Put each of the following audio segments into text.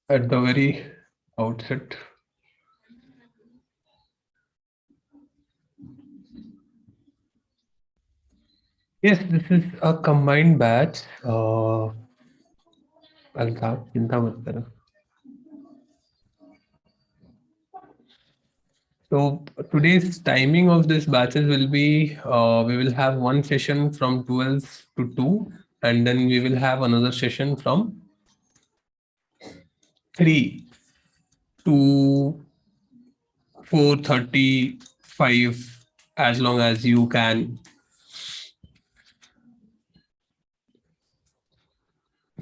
at the very outset. Yes, this is a combined batch. Altaf चिंता मत करो. So today's timing of this batches will be we will have one session from 12 to 2, and then we will have another session from 3 to 4:35, as long as you can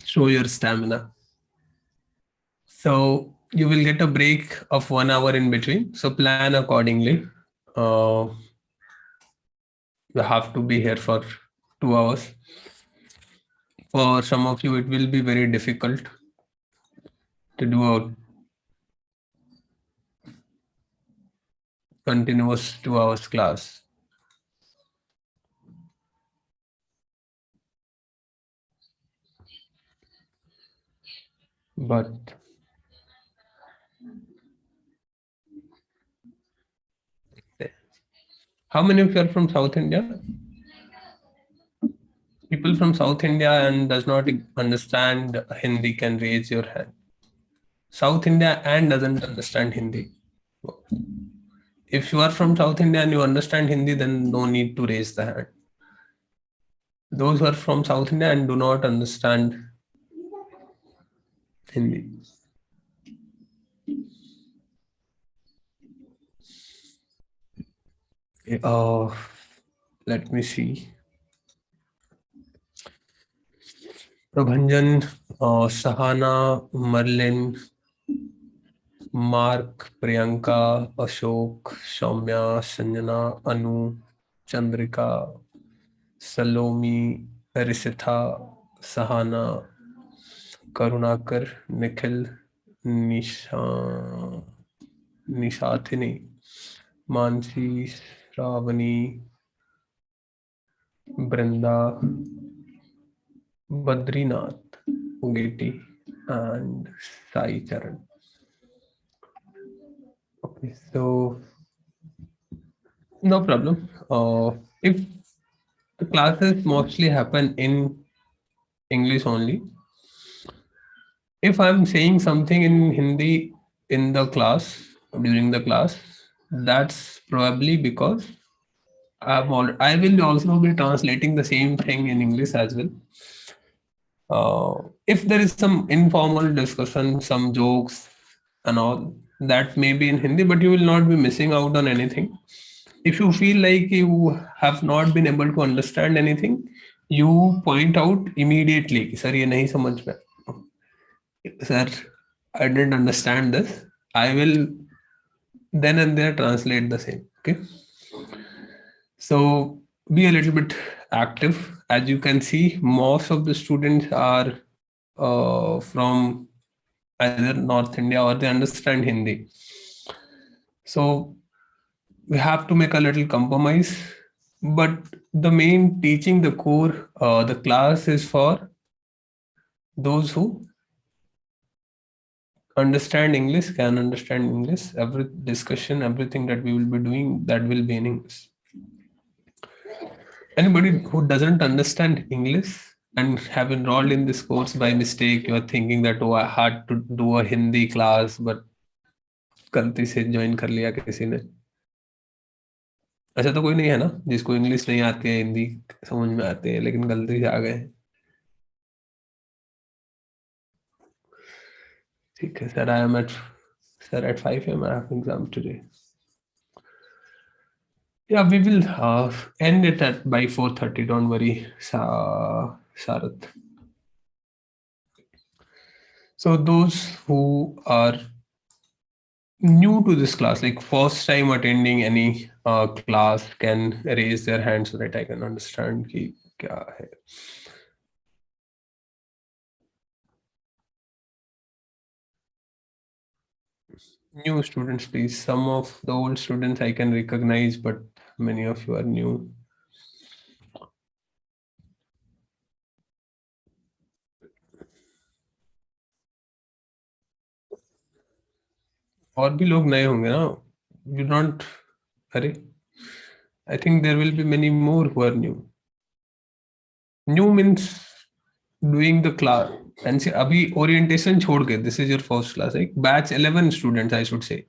show your stamina. So you will get a break of 1 hour in between. So plan accordingly. Uh, you have to be here for 2 hours. For some of you, it will be very difficult to do a continuous 2 hours class. But how many of you are from South India? People from South India and does not understand Hindi can raise your hand. South India and doesn't understand Hindi. If you are from South India and you understand Hindi, then no need to raise the hand. Those who are from South India and do not understand Hindi. Uh, Let me see. Prabhanjan, Sahana, Merlin, Mark, Priyanka, Ashok, Soumya, Sanjana, Anu, Chandrika, Salomi, Risitha, Sahana, Karunakar, Nikhil, Nisha, Nishathini, Mansi, Shravani, Brinda, Badrinath, Ugeti, and Sai Charan. Okay, so no problem. If the classes mostly happen in English only, if I'm saying something in Hindi in the class during the class, that's probably because I will also be translating the same thing in English as well. If there is some informal discussion, some jokes and all, that may be in Hindi, but you will not be missing out on anything. If you feel like you have not been able to understand anything, you point out immediately, sir, ये नहीं समझ में, sir, I didn't understand this. I will then and there translate the same. Okay. So be a little bit active. As you can see, most of the students are from either North India or they understand Hindi. So we have to make a little compromise. But the main teaching, the core, the class is for those who understand English, can understand English. Every discussion, everything that we will be doing, that will be in English. Anybody who doesn't understand English and have enrolled in this course by mistake, you are thinking that, oh, I had to do a Hindi class, but गलती से join कर लिया किसी ने. ऐसा तो कोई नहीं है ना जिसको इंग्लिश नहीं आती है, हिंदी समझ में आती है, लेकिन गलती से आ गए. ठीक है sir, I am at sir at 5 am I have exam today. Yeah, we will end it at by 4:30. Don't worry, Sharath. So those who are new to this class, like first time attending any class, can raise their hand so that I can understand ki kya hai. New students, please. Some of the old students I can recognize, but many of you are new. और भी लोग नए होंगे ना, you not, अरे I think there will be many more who are new. New means doing the class, and say अभी orientation छोड़ के this is your first class, एक batch 11 students I should say,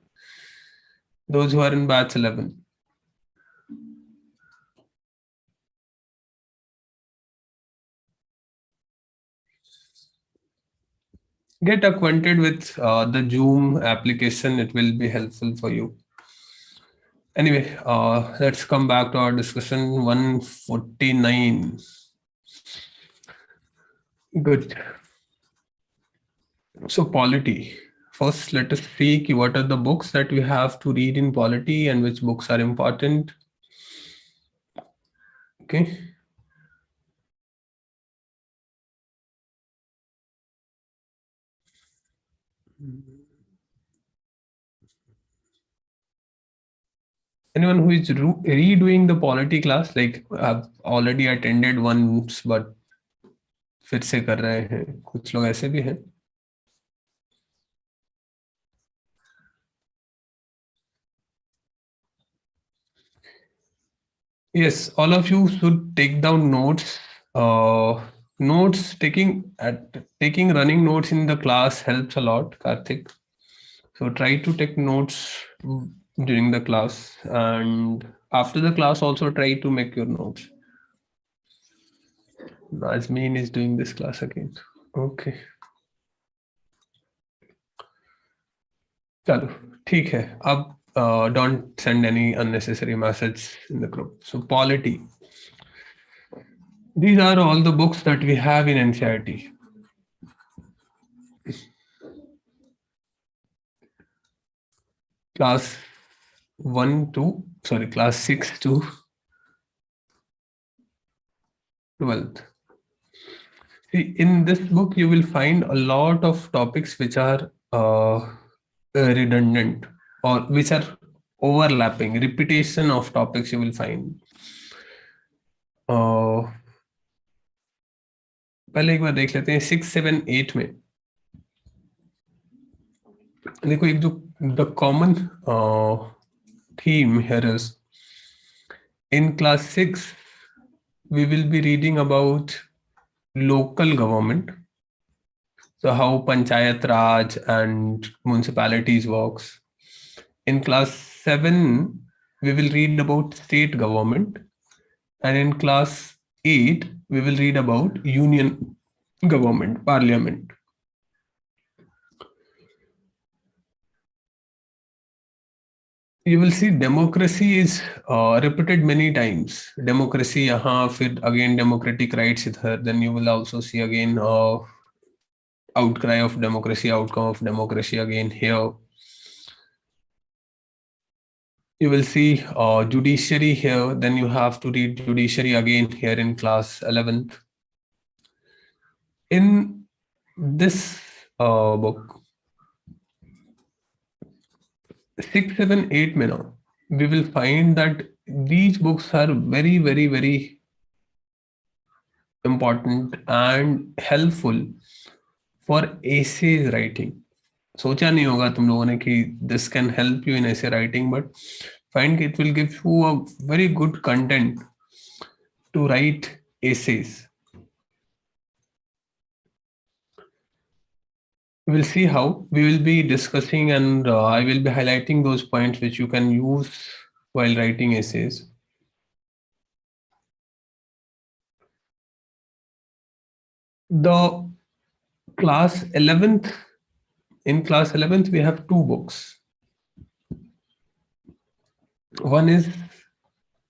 those who are in batch 11. Get acquainted with the Zoom application, it will be helpful for you. Anyway, let's come back to our discussion. 149. Good. So polity. First, let us see what are the books that we have to read in polity and which books are important. Okay. Anyone who is redoing the polity class, like I've already attended once, but फिर से कर रहे हैं, कुछ लोग ऐसे भी हैं. Yes, all of you should take down notes. Notes taking running notes in the class helps a lot, Karthik. So try to take notes during the class, and after the class also try to make your notes. Nazmeen is doing this class again. Okay. चलो ठीक है. अब don't send any unnecessary message in the group. So polity. These are all the books that we have in NCERT. Class 1 to, sorry, class 6 to 12th. See, in this book, you will find a lot of topics which are redundant or which are overlapping, repetition of topics you will find. पहले एक बार देख लेते हैं 6, 7, 8 में. देखो एक जो the common theme here is in class 6 we will be reading about local government. So how Panchayat Raj and municipalities works. In class 7, we will read about state government. And in class 8, we will read about union government, parliament. You will see democracy is repeated many times. Democracy, yahan, fir again democratic rights idhar. Then you will also see again outcry of democracy, outcome of democracy again here. You will see judiciary here, then you have to read judiciary again here in class 11th. In this book, 6, 7, 8 mein now, we will find that these books are very, very, very important and helpful for essays writing. सोचा नहीं होगा तुम लोगों ने कि this can help you in essay writing, but find it will give you a very good content to write essays. We'll see how we will be discussing, and I will be highlighting those points which you can use while writing essays. The class 11th, in class 11th, we have two books. One is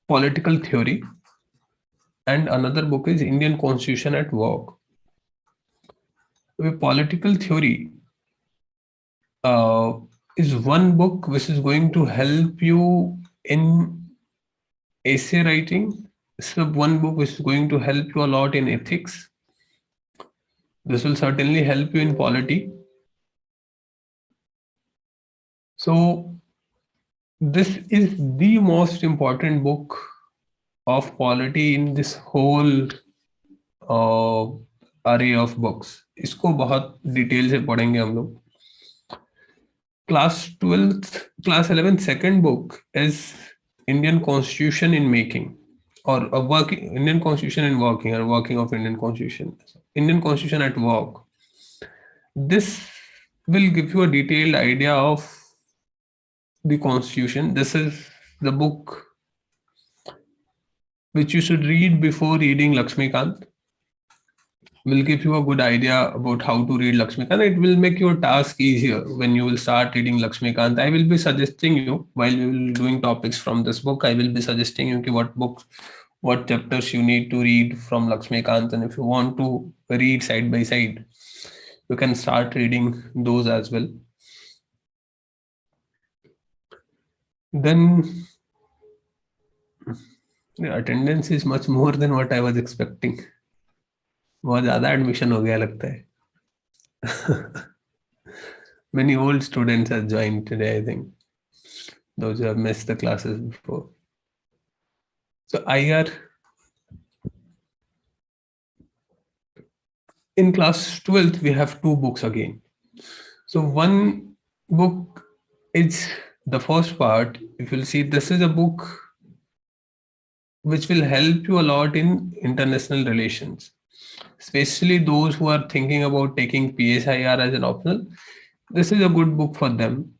political theory and another book is Indian Constitution at Work. With political theory is one book which is going to help you in essay writing. It's one book which is going to help you a lot in ethics. This will certainly help you in polity. So this is the most important book of polity in this whole array of books. इसको बहुत detail से पढ़ेंगे हम लोग. class 11 second book is Indian Constitution in Making, or a working Indian Constitution in Working, or working of Indian Constitution. Indian Constitution at Work. This will give you a detailed idea of the Constitution. This is the book which you should read before reading Lakshmikant. Will give you a good idea about how to read Lakshmikant. It will make your task easier when you will start reading Lakshmikant. I will be suggesting you while we will doing topics from this book. I will be suggesting you what books, what chapters you need to read from Lakshmikant, and if you want to read side by side, you can start reading those as well. Then the attendance is much more than what I was expecting. बहुत ज़्यादा admission हो गया लगता है. Many old students have joined today, I think. Those who have missed the classes before. So IR in class 12th, we have two books again. So one book is the first part. If you'll see, this is a book which will help you a lot in international relations, especially those who are thinking about taking PSIR as an optional. This is a good book for them.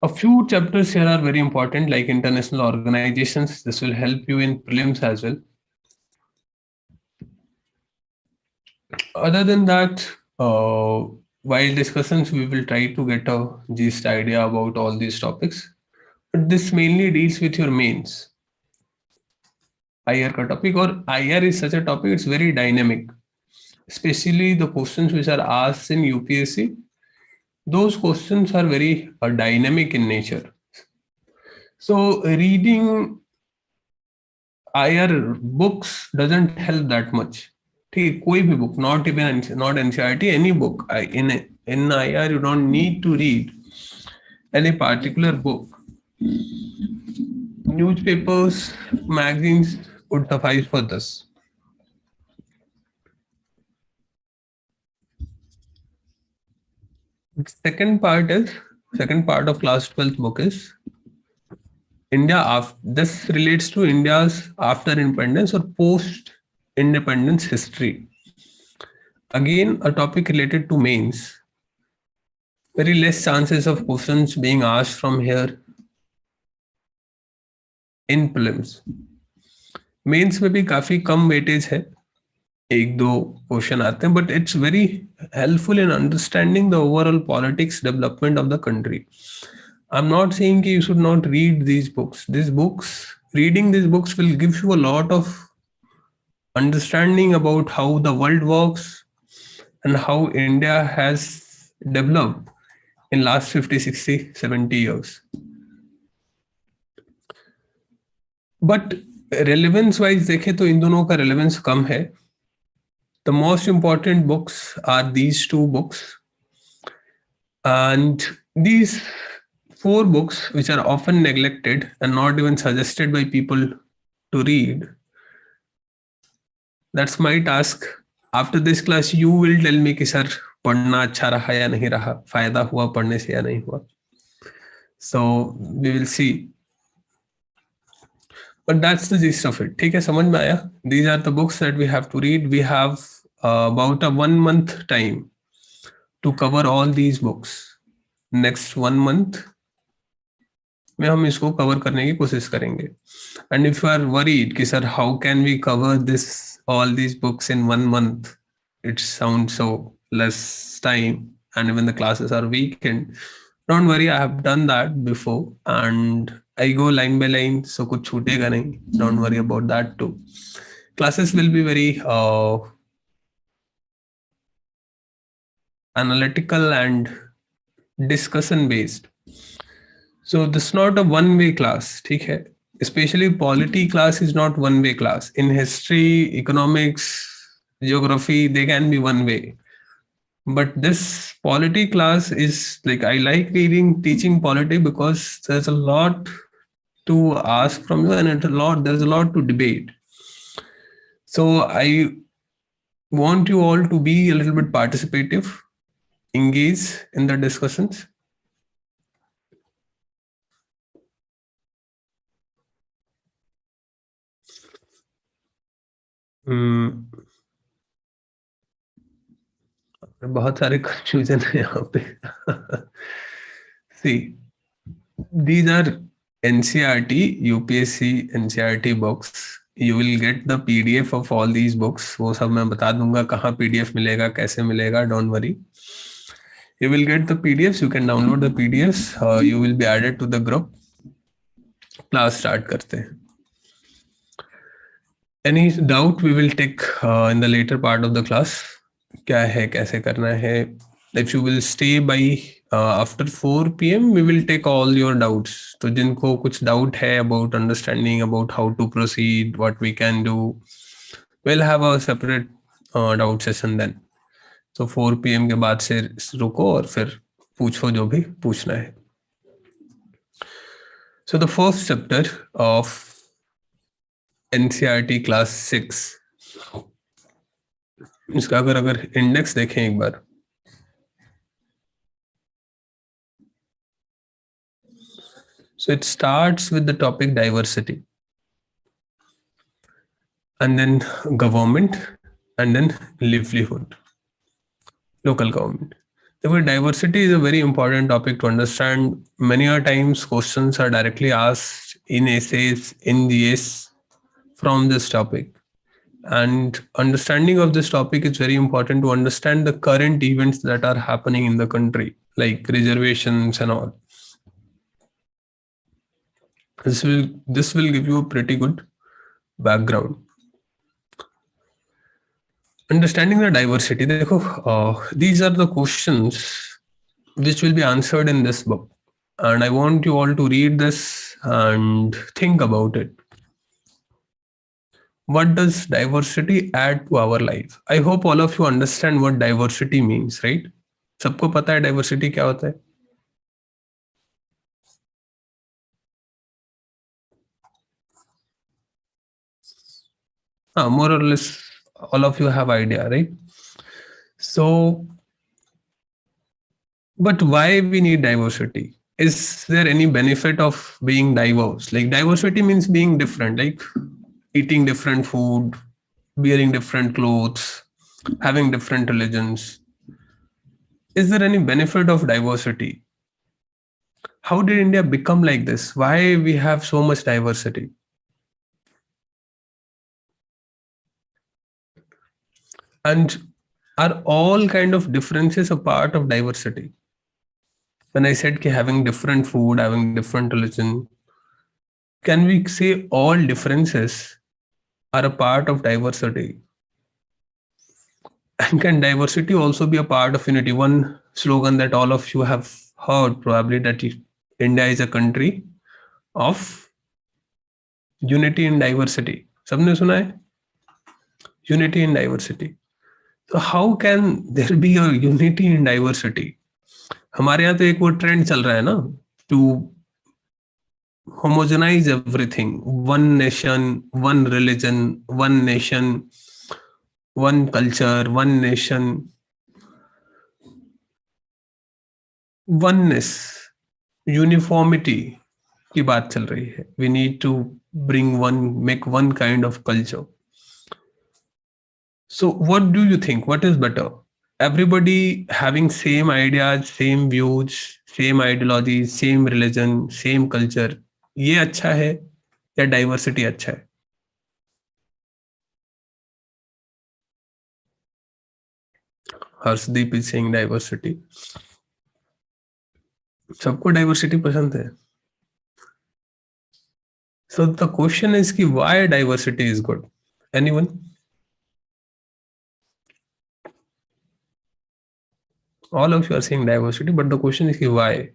A few chapters here are very important, like international organizations. This will help you in prelims as well. Other than that, while discussions, we will try to get a gist idea about all these topics. But this mainly deals with your mains. IR ka topic, or IR is such a topic, it's very dynamic. Especially the questions which are asked in UPSC, those questions are very dynamic in nature. So reading IR books doesn't help that much. ठीक, कोई भी book, not even not NCERT, any book. In IR, you don't need to read any particular book. Newspapers, magazines would suffice for this. Second part of class 12th book is India. This relates to India's after independence or post independence history. Again, a topic related to mains. Very less chances of questions being asked from here in prelims. Mains में भी काफी कम weightage है, एक दो question आते हैं, but it's very helpful in understanding the overall politics development of the country. I'm not saying you should not read these books. Reading these books will give you a lot of understanding about how the world works and how India has developed in last 50, 60, 70 years. But relevance wise देखें तो इन दोनों का relevance कम है. The most important books are these two books. And these four books, which are often neglected and not even suggested by people to read. That's my task. After this class, you will tell me कि sir पढ़ना अच्छा रहा या नहीं रहा, फायदा हुआ पढ़ने से या नहीं हुआ. So we will see. But that's the gist of it. ठीक है, समझ में आया? These are the books that we have to read. We have about a 1 month time to cover all these books. Next 1 month में हम इसको cover करने की कोशिश करेंगे. And if you are worried कि sir how can we cover all these books in 1 month? It sounds so less time, and even the classes are weekend. Don't worry, I have done that before and I go line by line, so kuch chhutega nahi. Don't worry about that too. Classes will be very analytical and discussion based. So this is not a one-way class, ठीक है? Especially polity class is not one-way class. In history, economics, geography, they can be one way. But this polity class is like, I like teaching polity because there's a lot to ask from you and there's a lot to debate. So I want you all to be a little bit participative. engage in the discussions. Hmm, बहुत सारे confusion है यहाँ पे. See, these are NCRT, UPSC NCRT books. You will get the PDF of all these books. वो सब मैं बता दूंगा कहाँ PDF मिलेगा, कैसे मिलेगा. Don't worry. You will get the PDFs. You can download the PDFs. You will be added to the group. Class start करते हैं. Any doubt we will take in the later part of the class. क्या है, कैसे करना है. If you will stay by after 4 p.m. we will take all your doubts. तो जिनको कुछ doubt है about understanding, about how to proceed, what we can do, we'll have a separate doubt session then. So 4 p.m. के बाद से रुको और फिर पूछो जो भी पूछना है. So the first chapter of NCRT class 6, इसका अगर इंडेक्स देखें एक बार, so it starts with the topic diversity, and then government, and then livelihood, local government. The diversity is a very important topic to understand. Many a times questions are directly asked in essays, in GS from this topic. And understanding of this topic is very important to understand the current events that are happening in the country, like reservations and all. This will give you a pretty good background. Understanding the diversity. These are the questions which will be answered in this book. And I want you all to read this and think about it. What does diversity add to our life? I hope all of you understand what diversity means, right? सबको पता है diversity क्या होता है? More or less all of you have idea, right? So, but why we need diversity? Is there any benefit of being diverse? Like diversity means being different, like eating different food, wearing different clothes, having different religions. Is there any benefit of diversity? How did India become like this? Why we have so much diversity? And are all kind of differences a part of diversity? When I said having different food, having different religion, can we say all differences are a part of diversity? And can diversity also be a part of unity? One slogan that all of you have heard probably, that India is a country of unity in diversity. सबने सुना है? Unity in diversity. So how can there be a unity in diversity? हमारे यहाँ तो एक वो trend चल रहा है ना, to homogenize everything. One nation, one religion, one nation, one culture, one nation, oneness, uniformity की बात चल रही है. We need to make one kind of culture. So what do you think? What is better? Everybody having same ideas, same views, same ideologies, same religion, same culture, ये अच्छा है या diversity अच्छा है? Harshdeep is saying diversity. सबको diversity पसंद है. So the question is कि why diversity is good? Anyone? All of you are saying diversity, but the question is कि why?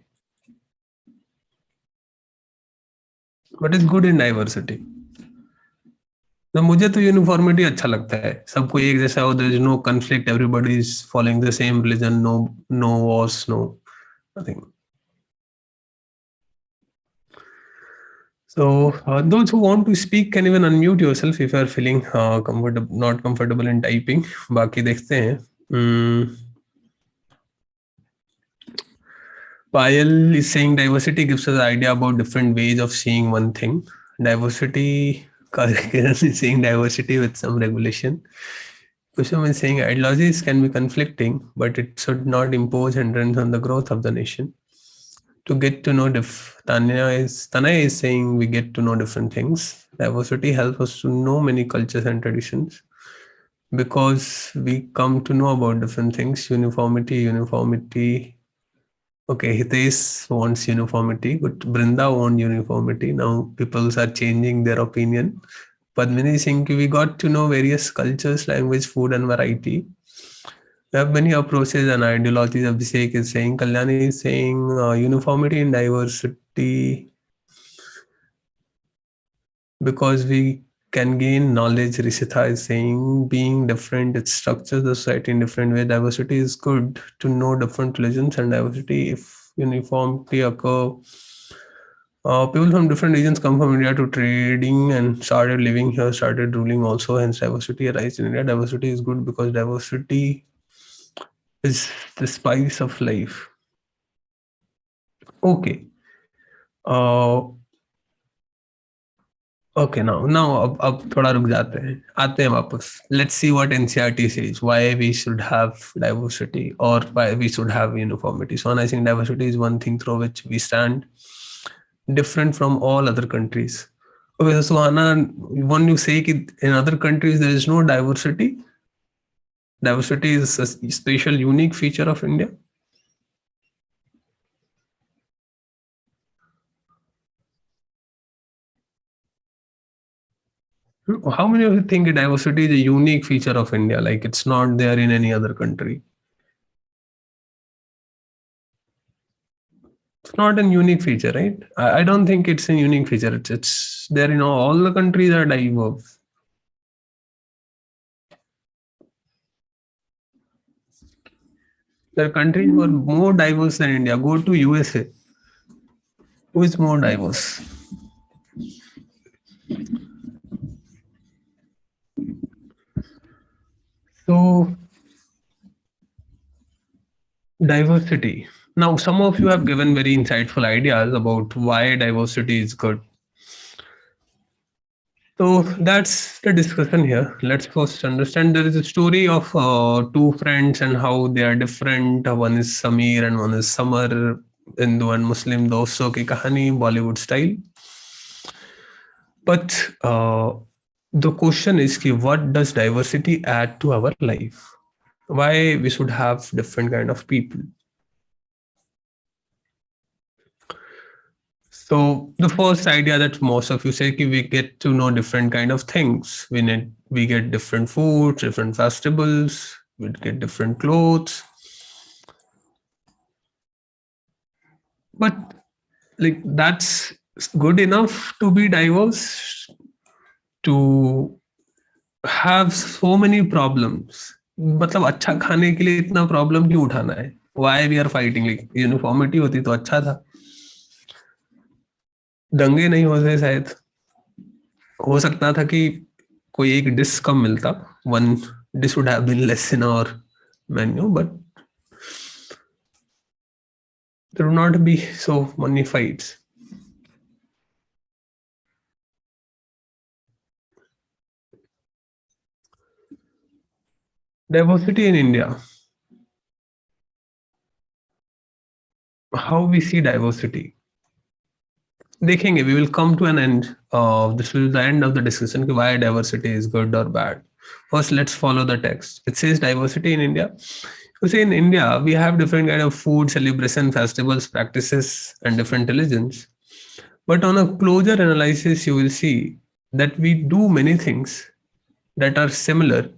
What is good in diversity? तो मुझे तो यूनिफॉर्मिटी अच्छा लगता है. सबको एक जैसा हो, there is no conflict, everybody is following the same religion, no wars, no nothing. So those who want to speak can even unmute yourself if you are feeling not comfortable in typing. बाकी देखते हैं. Payal is saying diversity gives us an idea about different ways of seeing one thing. Diversity, Kiran is saying diversity with some regulation. Kusum is saying ideologies can be conflicting, but it should not impose hindrance on the growth of the nation. To get to know Tanaya is saying we get to know different things. Diversity helps us to know many cultures and traditions because we come to know about different things. Uniformity. Okay, Hitesh wants uniformity, but Brinda wants uniformity. Now people are changing their opinion. Padmini is saying we got to know various cultures, language, food, and variety. We have many approaches and ideologies. Abhishek is saying, Kalyani is saying uniformity and diversity because we can gain knowledge. Rishita is saying being different, it structures the society in different ways. Diversity is good to know different religions and diversity. If uniformity occur, people from different regions come from India to trading and started living here, started ruling also. Hence, diversity arises in India. Diversity is good because diversity is the spice of life. Okay. Uh, okay now अब थोड़ा रुक जाते हैं आते हैं वापस let's see what NCERT says why we should have diversity और why we should have uniformity so I think diversity is one thing through which we stand different from all other countries. Okay, so Suhana, when you say that in other countries there is no diversity, diversity is a special, unique feature of India. How many of you think diversity is a unique feature of India, like it's not there in any other country? It's not a unique feature, right? I don't think it's a unique feature. It's there, all the countries are diverse. There are countries who are more diverse than India. Go to USA. Who is more diverse? So, diversity. Now, some of you have given very insightful ideas about why diversity is good. So that's the discussion here. Let's first understand there is a story of two friends and how they are different. One is Samir and one is Samar, Hindu and Muslim doston ki kahani, Bollywood style. But the question is, ki, what does diversity add to our life? Why we should have different kind of people? So the first idea that most of you say ki we get to know different kind of things. We get different foods, different festivals, we get different clothes. But like that's good enough to be diverse, to have so many problems. मतलब अच्छा खाने के लिए इतना problem क्यों उठाना है? Why we are fighting? Like uniformity होती तो अच्छा था. दंगे नहीं होते शायद. हो सकता था कि कोई एक डिश कम मिलता. One dish would have been less in our menu, but there would not be so many fights. Diversity in India. How we see diversity. देखेंगे, we will come to an end. This will be the end of the discussion कि why diversity is good or bad. First, let's follow the text. It says diversity in India. You see, in India, we have different kind of food, celebration, festivals, practices, and different religions. But on a closer analysis, you will see that we do many things that are similar,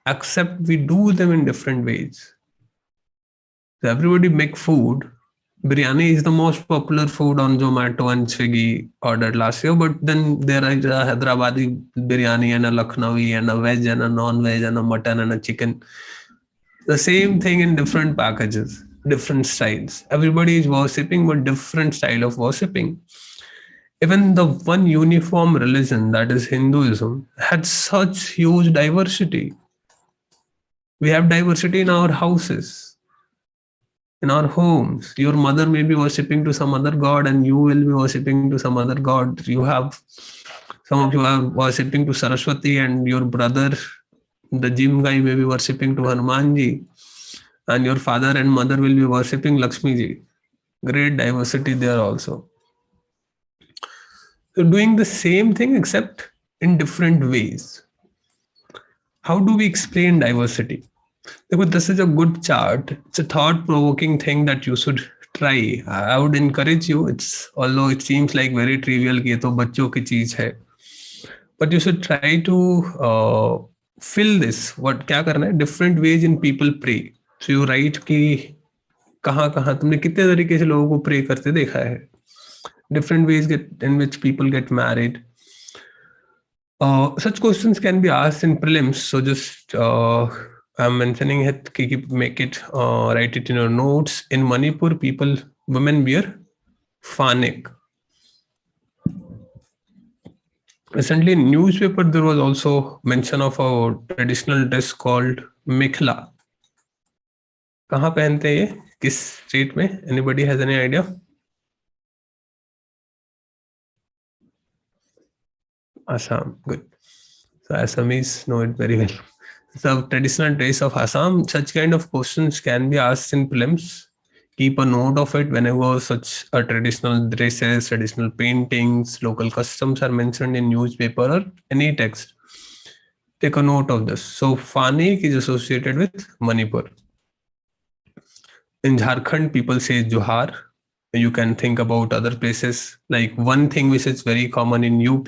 except we do them in different ways. So everybody make food. Biryani is the most popular food on Zomato and Swiggy ordered last year, but then there is a Hyderabadi biryani and a Lucknowi and a veg and a non-veg and a mutton and a chicken. The same thing in different packages, different styles. Everybody is worshipping, but different style of worshipping. Even the one uniform religion, that is Hinduism, had such huge diversity. We have diversity in our houses. In our homes, your mother may be worshipping to some other god, and you will be worshipping to some other god. You have some of you are worshipping to Saraswati, and your brother, the gym guy, may be worshipping to Hanumanji, and your father and mother will be worshipping Lakshmi ji. Great diversity there also. So doing the same thing except in different ways. How do we explain diversity? Because this is a good chart. It's a thought-provoking thing that you should try. I would encourage you. It's although it seems like very trivial कि ये तो बच्चों की चीज है, but you should try to fill this. What क्या करना है? Different ways in people pray. So you write कि कहाँ कहाँ तुमने कितने तरीके से लोगों को pray करते देखा है. Different ways in which people get married. Such questions can be asked in prelims. So just I'm mentioning it. Make it write it in your notes. In Manipur, women wear fanek. Recently, in newspaper there was also mention of a traditional dress called mekhla. कहाँ पहनते हैं ये? किस state में? Anybody has any idea? Assam. Good. So Assamese know it very well. So traditional dress of Assam, such kind of questions can be asked in prelims. Keep a note of it whenever such a traditional dresses, traditional paintings, local customs are mentioned in newspaper or any text. Take a note of this. So Fanek is associated with Manipur. In Jharkhand, people say Johar. You can think about other places. Like one thing which is very common in UP,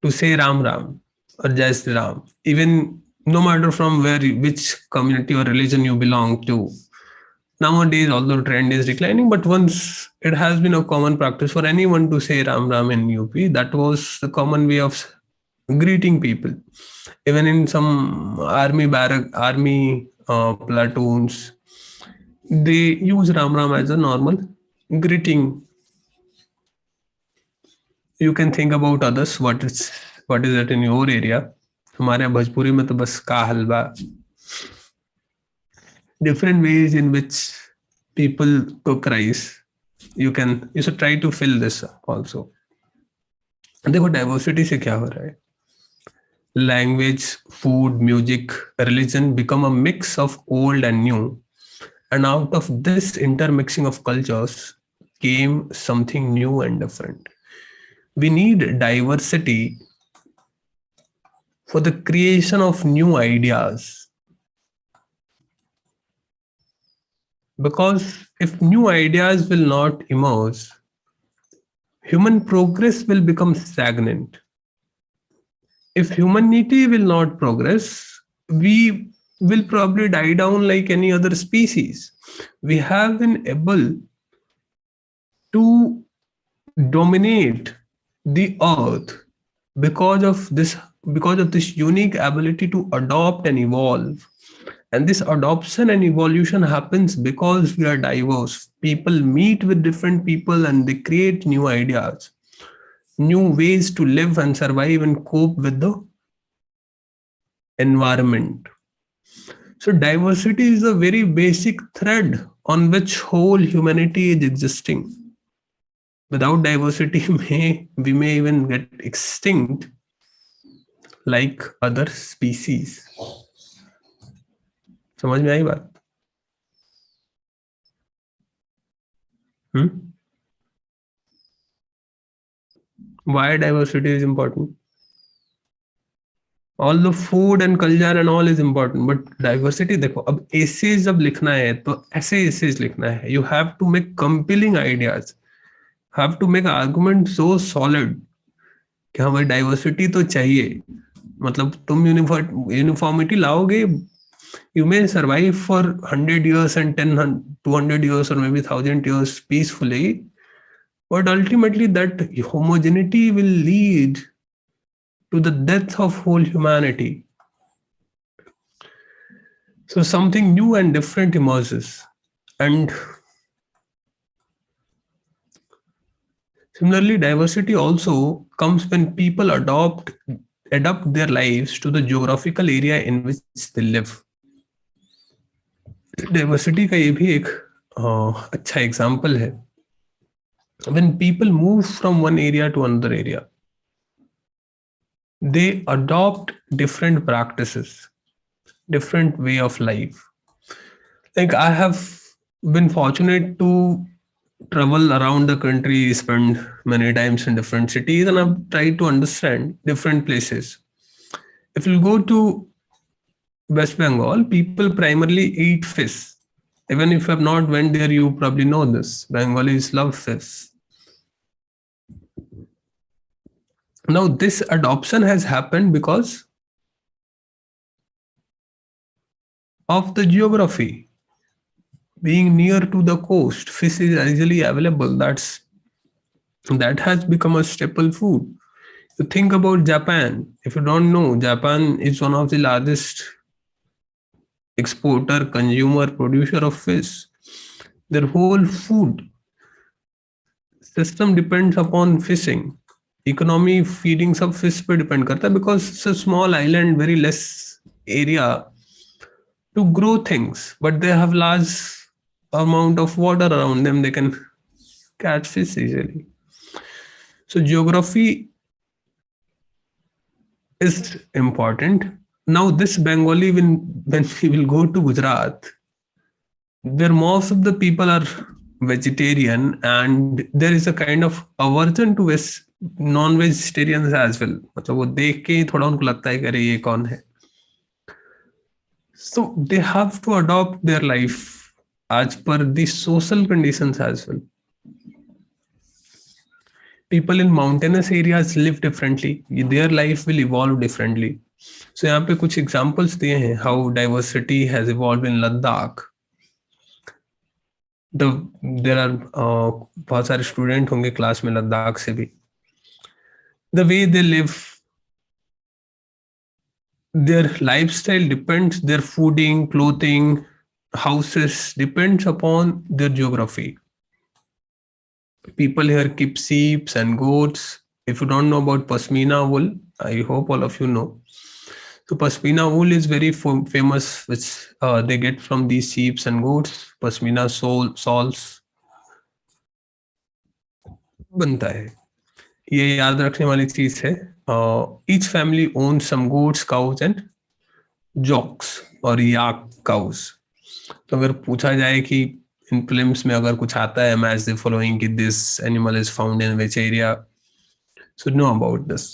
to say Ram Ram or Jai Sri Ram, even no matter from which community or religion you belong to. Nowadays, although trend is declining, but once it has been a common practice for anyone to say Ram Ram in UP, that was the common way of greeting people. Even in some army platoons, they use Ram Ram as a normal greeting. You can think about others. What is it in your area? हमारे भोजपुरी में तो बस का हलवा. Different ways in which people cook rice. You should try to fill this also. देखो diversity से क्या हो रहा है? Language, food, music, religion become a mix of old and new. And out of this intermixing of cultures came something new and different. We need diversity for the creation of new ideas. Because if new ideas will not emerge, human progress will become stagnant. If humanity will not progress, we will probably die down like any other species. We have been able to dominate the earth because of this unique ability to adopt and evolve. And this adoption and evolution happens because we are diverse. People meet with different people and they create new ideas, new ways to live and survive and cope with the environment. So diversity is a very basic thread on which whole humanity is existing. Without diversity, we may even get extinct like other species. समझ में आई बात? Why diversity is important? All the food and culture and all is important, but diversity देखो, अब essays जब लिखना है तो ऐसे essays लिखना है. You have to make compelling ideas. Have to make argument so solid कि हाँ भाई diversity तो चाहिए. मतलब तुम uniformity लाओगे, you may survive for 100 years and 200 years or maybe 1000 years peacefully, but ultimately that homogeneity will lead to the death of whole humanity. So something new and different emerges. And similarly, diversity also comes when people adapt their lives to the geographical area in which they live. Diversity का ये भी एक अच्छा example है. When people move from one area to another area, they adopt different practices, different way of life. Like I have been fortunate to travel around the country, spend many times in different cities, and I've tried to understand different places. If you go to West Bengal, people primarily eat fish. Even if you have not went there, you probably know this. Bengalis love fish. Now, this adoption has happened because of the geography. Being near to the coast, fish is easily available. That has become a staple food. You think about Japan. If you don't know, Japan is one of the largest exporter, consumer, producer of fish. Their whole food system depends upon fishing. Economy feeding सब fish पे depend करता है because it's a small island, very less area to grow things, but they have large amount of water around them. They can catch fish easily. So geography is important. Now this Bengali, when we will go to Gujarat, where most of the people are vegetarian, and there is a kind of aversion to non vegetarians as well. मतलब वो देख के ही थोड़ा उनको लगता है कि अरे ये कौन है. So they have to adopt their life as per the social conditions as well. People in mountainous areas live differently. Their life will evolve differently. So यहाँ पे कुछ examples दिए हैं how diversity has evolved in Ladakh. There are बहुत सारे student होंगे class में लद्दाख से भी. The way they live, their lifestyle depends, their fooding, clothing, houses depends upon their geography. People here keep sheep and goats. If you don't know about Pashmina wool, I hope all of you know. So Pashmina wool is very famous, which they get from these sheep and goats. Pashmina shawls बनता है. ये याद रखने वाली चीज है. Each family own some goats, cows and जॉक्स और याक काउज. तो अगर पूछा जाए कि इन फिल्म्स में अगर कुछ आता है मैच द फॉलोइंग कि this animal is found in which area, so know about this.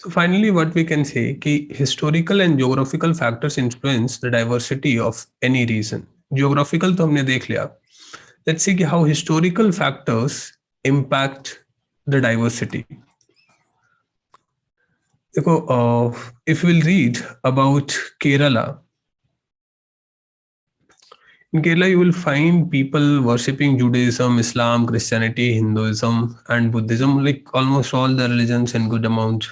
So finally, what we can say कि historical and geographical factors influence the diversity of any region. Geographical तो हमने देख लिया. Let's see how historical factors impact the diversity. देखो, if we'll read about Kerala, in Kerala you will find people worshipping Judaism, Islam, Christianity, Hinduism, and Buddhism, like almost all the religions in good amount.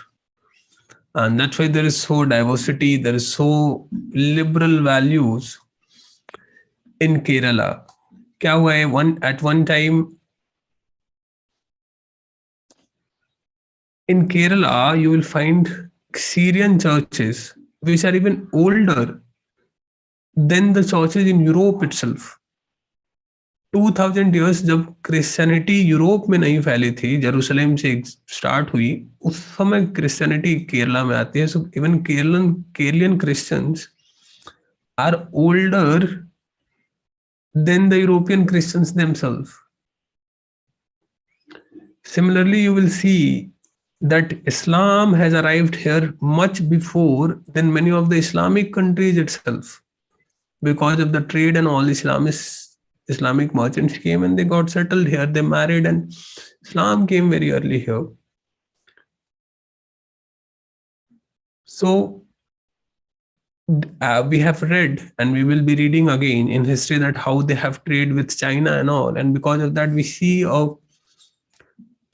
And that's why there is so diversity, there is so liberal values in Kerala. क्या हुआ है, at one time in Kerala, you will find Syrian churches which are even older than the churches in Europe itself. 2000 years जब Christianity Europe में नहीं फैली थी, Jerusalem से start हुई, उस समय क्रिश्चियनिटी केरला में आती है. So even Keralian Christians are older than the European Christians themselves. Similarly, you will see that Islam has arrived here much before than many of the Islamic countries itself. Because of the trade and all, Islamic merchants came and they got settled here. They married and Islam came very early here. So we have read and we will be reading again in history that how they have trade with China and all. And because of that, we see a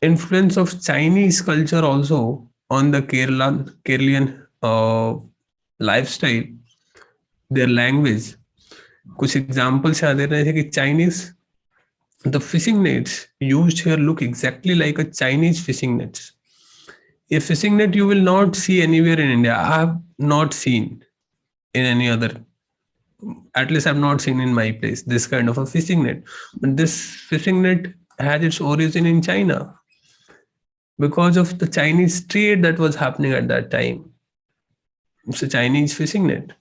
influence of Chinese culture also on the Keralian lifestyle, their language. कुछ examples यहाँ दे रहे थे कि Chinese, the fishing nets used here look exactly like a Chinese fishing nets. A fishing net you will not see anywhere in India. I have not seen in any other At least I've not seen in my place this kind of a fishing net. But this fishing net has its origin in China because of the Chinese trade that was happening at that time. It's a Chinese fishing net,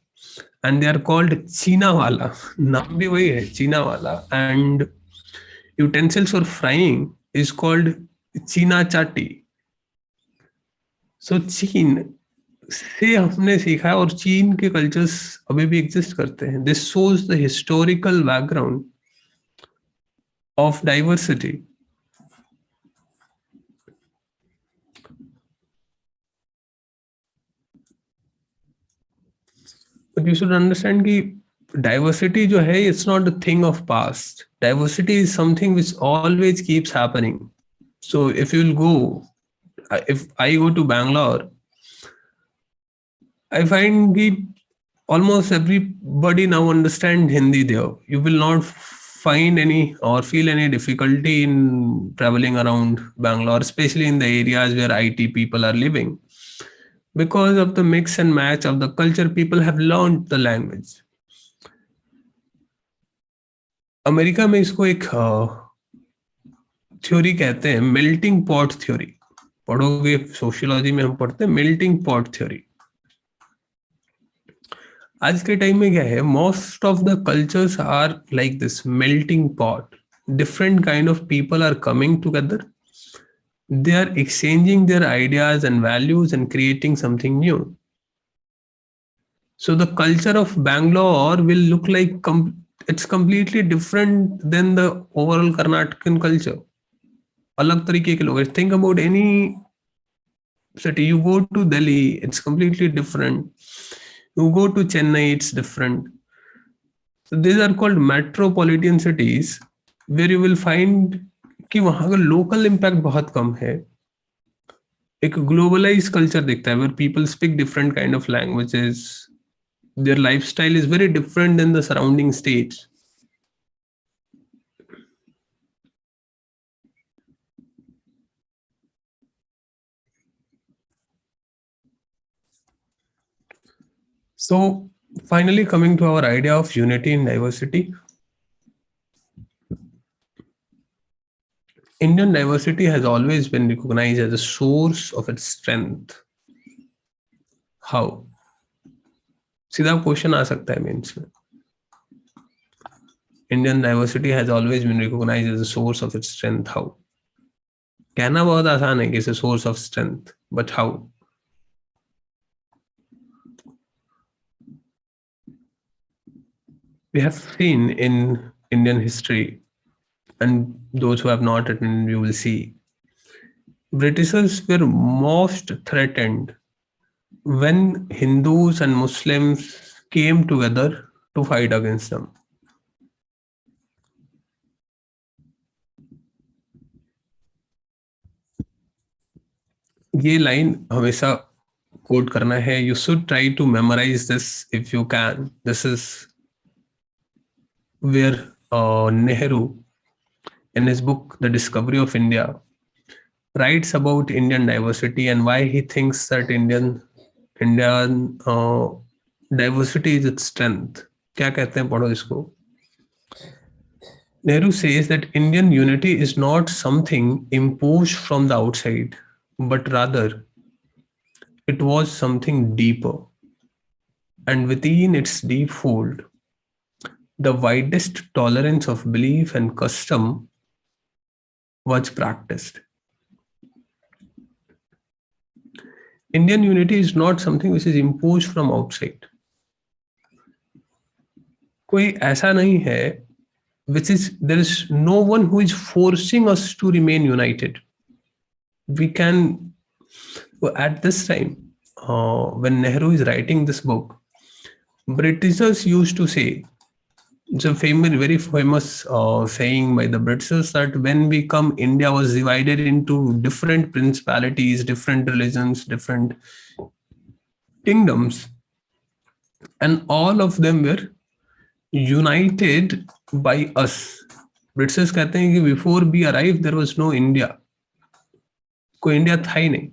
and they are called China wala. नाम भी वही है China wala. And utensils for frying is called China chati. So चीन से हमने सीखा है, और चीन के कल्चर्स अभी भी एग्जिस्ट करते हैं. This shows the historical background of diversity. But you should understand कि डाइवर्सिटी जो है, it's not a thing of past. Diversity is something which always keeps happening. So if you will go, if I go to Bangalore, I find that almost everybody now understand Hindi there. You will not find any or feel any difficulty in traveling around Bangalore, especially in the areas where IT people are living. Because of the mix and match of the culture, people have learned the language. America में इसको एक theory कहते हैं, melting pot theory. पढ़ोगे sociology में हम पढ़ते हैं मेल्टिंग पॉट थ्योरी. आज के टाइम में क्या है, most of the cultures are like this melting pot. Different kind of people are coming together. They are exchanging their ideas and values and creating something new. So the culture of Bangalore will look like it's completely different than the overall Karnataka culture. अलग तरीके के लोग. Think about any city. You go to Delhi, it's completely different. You go to Chennai, it's different. So these are called metropolitan cities, where you will find कि वहां का local impact बहुत कम है. एक ग्लोबलाइज कल्चर दिखता है, where people speak different kind of languages. Their lifestyle is very different than the surrounding states. So finally, coming to our idea of unity and diversity. Indian diversity has always been recognized as a source of its strength. How? सीधा question आ सकता है mains में. Indian diversity has always been recognized as a source of its strength. How? कहना बहुत आसान है कि it's a source of strength, but how? We have seen in Indian history, and those who have not written, you will see, Britishers were most threatened when Hindus and Muslims came together to fight against them. ये line हमेशा coat करना है. You should try to memorize this if you can. This is where Nehru, in his book The Discovery of India, writes about Indian diversity and why he thinks that Indian diversity is its strength. क्या कहते हैं, पढ़ो इसको. Nehru says that Indian unity is not something imposed from the outside, but rather it was something deeper. And within its deep fold, the widest tolerance of belief and custom was practiced. Indian unity is not something which is imposed from outside. कोई ऐसा नहीं है, which is, there is no one who is forcing us to remain united. We can, at this time, when Nehru is writing this book, Britishers used to say, it's a very famous saying by the Britishers, that when we come, India was divided into different principalities, different religions, different kingdoms, and all of them were united by us. Britishers कहते हैं कि before we arrived, there was no India. कोई India था ही नहीं,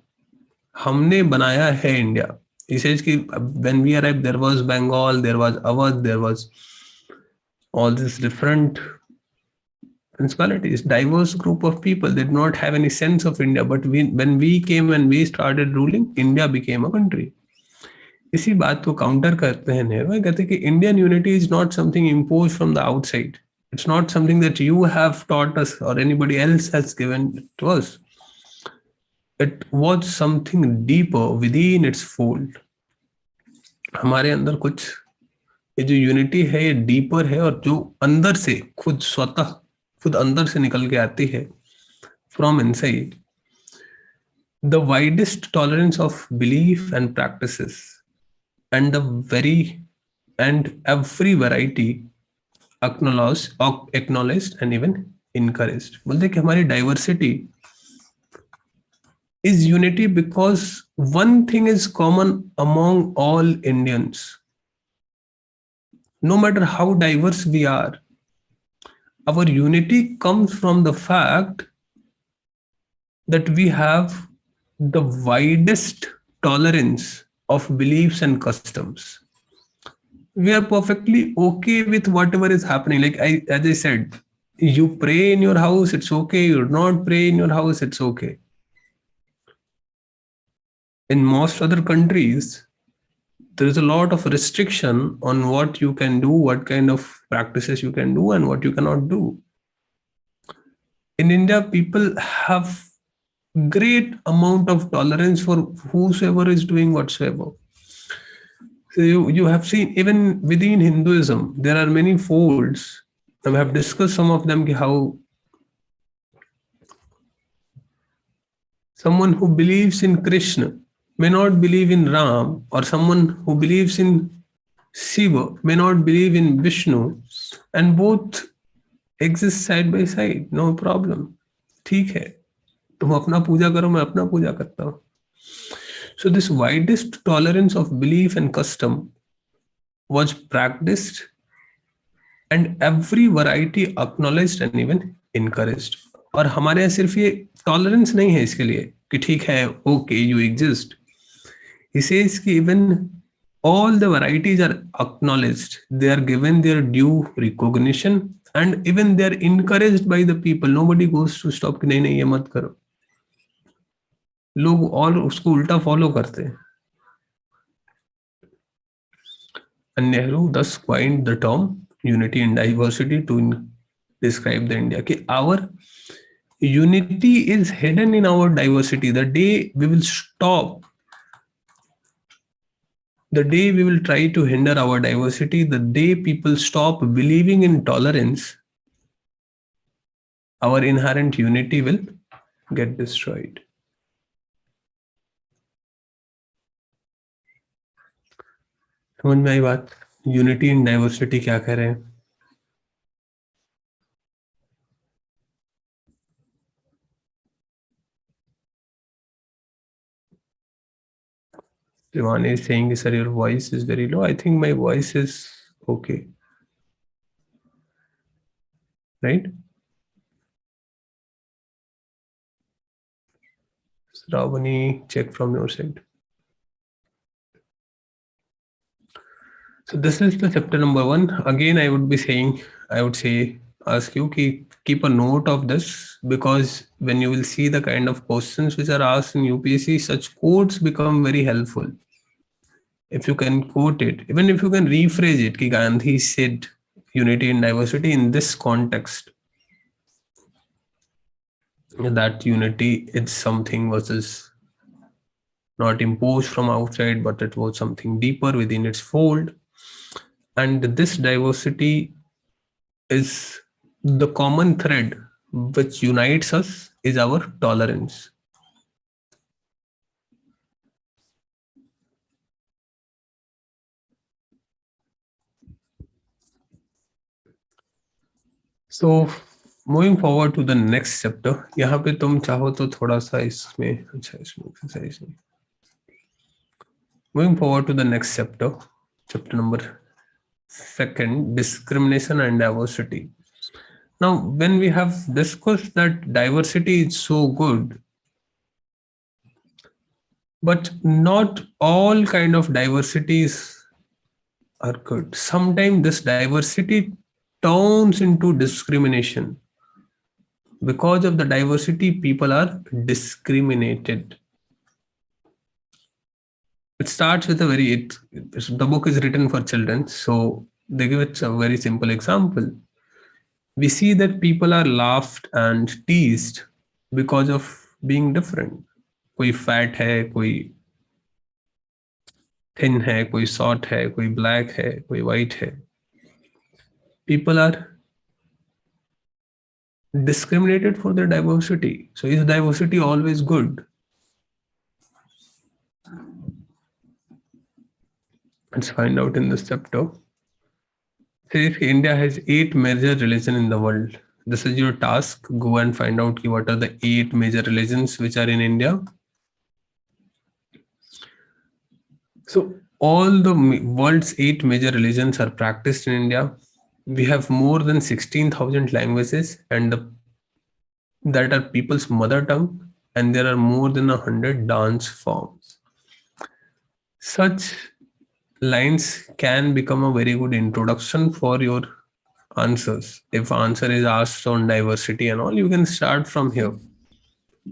हमने बनाया है India. He says कि when we arrived, there was Bengal, there was Awadh, there was all these different principalities, diverse group of people. They did not have any sense of India. But when we came and we started ruling, India became a country. इसी बात को counter करते हैं नेहरू, कहते हैं कि Indian unity is not something impose from the outside. It's not something that you have taught us or anybody else has given to us. It was something deeper within its fold. हमारे अंदर कुछ ये जो unity है ये deeper है और जो अंदर से खुद स्वतः खुद अंदर से निकल के आती है from inside. The widest tolerance of belief and practices and the very and every variety acknowledged and even encouraged. बोलते कि हमारी diversity is unity because one thing is common among all Indians. No matter how diverse we are, our unity comes from the fact that we have the widest tolerance of beliefs and customs. We are perfectly okay with whatever is happening. Like as I said, you pray in your house, it's okay. You do not pray in your house, it's okay. In most other countries, there is a lot of restriction on what you can do, what kind of practices you can do, and what you cannot do. In India, people have great amount of tolerance for whosoever is doing whatsoever. So you have seen even within Hinduism, there are many folds. We have discussed some of them, how someone who believes in Krishna may not believe in Ram, or someone who believes in Shiva may not believe in Vishnu, and both exist side by side, no problem. ठीक है, तुम अपना पूजा करो, मैं अपना पूजा करता हूँ. So this widest tolerance of belief and custom was practiced and every variety acknowledged and even encouraged. और हमारे यहाँ सिर्फ ये टॉलरेंस नहीं है इसके लिए कि ठीक है, okay, you exist. He says कि even all the varieties are acknowledged, they are given their due recognition, and even they are encouraged by the people. Nobody goes to stop कि नहीं नहीं ये मत करो. लोग और उसको उल्टा फॉलो करते हैं. And Nehru thus coined the term unity and diversity to describe the India. कि our unity is hidden in our diversity. The day we will stop, the day we will try to hinder our diversity, the day people stop believing in tolerance, our inherent unity will get destroyed. समझ में आई बात? Unity in diversity क्या कह रहे हैं? Rivani is saying, sir, your voice is very low. I think my voice is okay. Right? Ravani, check from your side. So this is the chapter number 1. Again, I would say, ask you keep a note of this, because when you will see the kind of questions which are asked in UPSC, such quotes become very helpful. If you can quote it, even if you can rephrase it, ki Gandhi said unity and diversity in this context, that unity is something versus not imposed from outside, but it was something deeper within its fold. And this diversity is the common thread which unites us is our tolerance. So moving forward to the next chapter, यहाँ पे तुम चाहो तो थोड़ा सा इसमें exercise नहीं. Moving forward to the next chapter, chapter number 2, discrimination and diversity. Now, when we have discussed that diversity is so good, but not all kind of diversities are good. Sometimes this diversity turns into discrimination. Because of the diversity, people are discriminated. It starts with a very, the book is written for children, so they give it a very simple example. We see that people are laughed and teased because of being different. कोई fat है, कोई thin है, कोई short है, कोई black है, कोई white है. People are discriminated for their diversity. So is diversity always good? Let's find out in this chapter. Say if India has 8 major religions in the world, this is your task. Go and find out what are the 8 major religions which are in India. So all the world's 8 major religions are practiced in India. We have more than 16,000 languages and that are people's mother tongue, and there are more than 100 dance forms. Such lines can become a very good introduction for your answers. If answer is asked on diversity and all, you can start from here.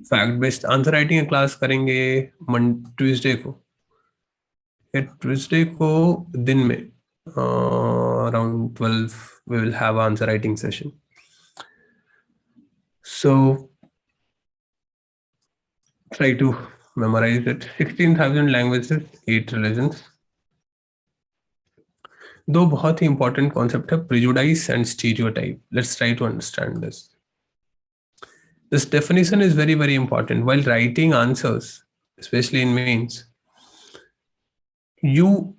Fact based answer writing class करेंगे Tuesday को. Tuesday को दिन में around 12 we will have answer writing session. So try to memorize it. 16,000 languages, 8 religions. दो बहुत ही important concept है, prejudice and stereotype. Let's try to understand this. This definition is very, very important. While writing answers, especially in mains, you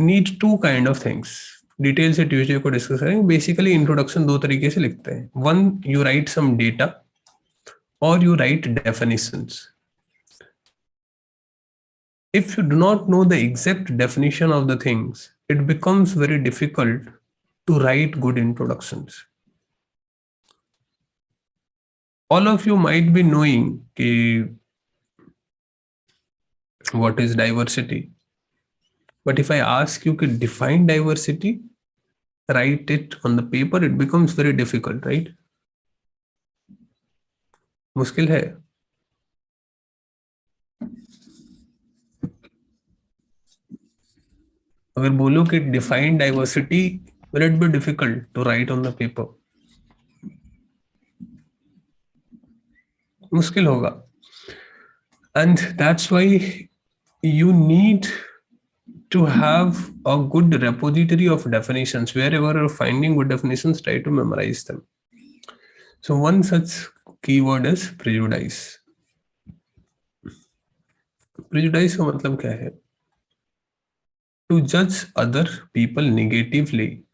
need two kind of things. Detail से Tuesday को discuss करेंगे. Basically introduction दो तरीके से लिखते हैं. One, you write some data और you write definitions. If you do not know the exact definition of the things, it becomes very difficult to write good introductions. All of you might be knowing what is diversity. But if I ask you to define diversity, write it on the paper, it becomes very difficult, right? मुश्किल है. अगर बोलो कि define diversity, will it be difficult to write on the paper? मुश्किल होगा. And that's why you need to have a good repository of definitions. Wherever you're finding good definitions, try to memorize them. So one such keyword is prejudice. Prejudice का मतलब क्या है? To judge other people negatively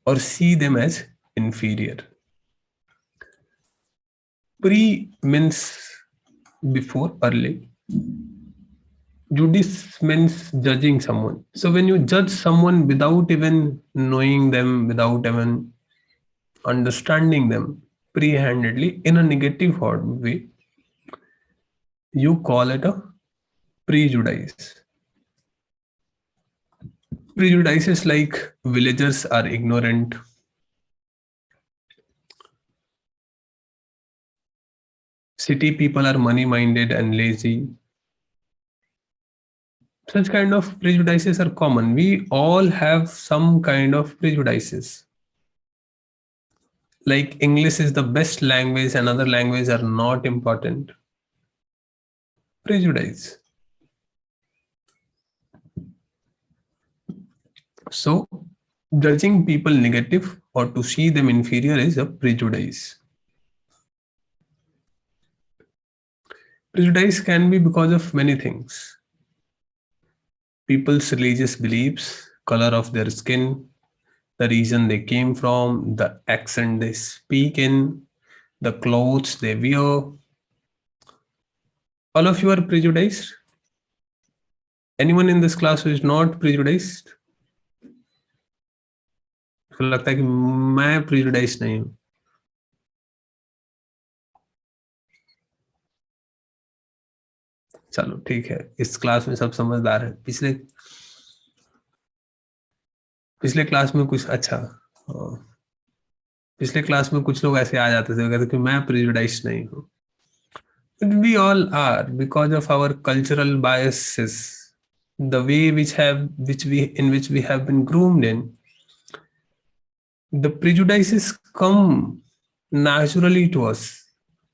or see them as inferior. Pre means before, early. Judice means judging someone. So when you judge someone without even knowing them, without even understanding them pre-handedly in a negative way, you call it a prejudice. Prejudices like villagers are ignorant, city people are money-minded and lazy. Such kind of prejudices are common. We all have some kind of prejudices. Like English is the best language and other languages are not important. Prejudice. So judging people negative or to see them inferior is a prejudice. Prejudice can be because of many things. People's religious beliefs, color of their skin, the region they came from, the accent they speak in, the clothes they wear. All of you are prejudiced. Anyone in this class who is not prejudiced? मुझे लगता है कि मैं prejudice नहीं हूं. चलो ठीक है, इस क्लास में सब समझदार है. पिछले क्लास में कुछ अच्छा पिछले क्लास में कुछ लोग ऐसे आ जाते थे, कहते कि मैं प्रिजुडाइज नहीं हूँ. We all are because of our cultural biases, the way which we have been groomed in. The prejudices come naturally to us.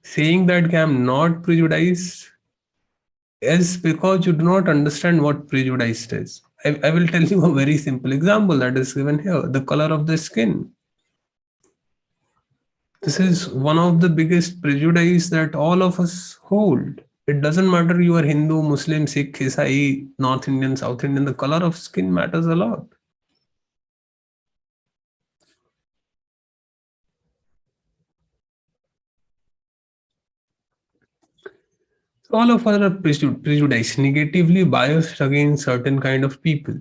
Saying that I'm not prejudiced is because you do not understand what prejudice is. I will tell you a very simple example that is given here: the color of the skin. This is one of the biggest prejudice that all of us hold. It doesn't matter you are Hindu, Muslim, Sikh, Isai, North Indian, South Indian, the color of skin matters a lot. So all of us are prejudiced, negatively biased against certain kind of people.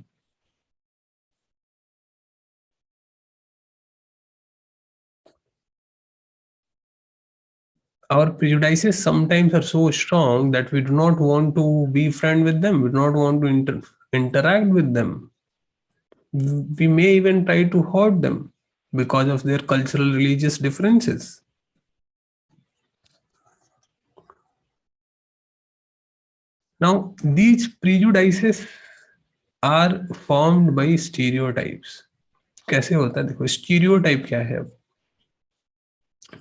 Our prejudices sometimes are so strong that we do not want to be friend with them. We do not want to interact with them. We may even try to hurt them because of their cultural religious differences. Now, these prejudices are formed by stereotypes. कैसे होता है देखो, stereotype क्या है?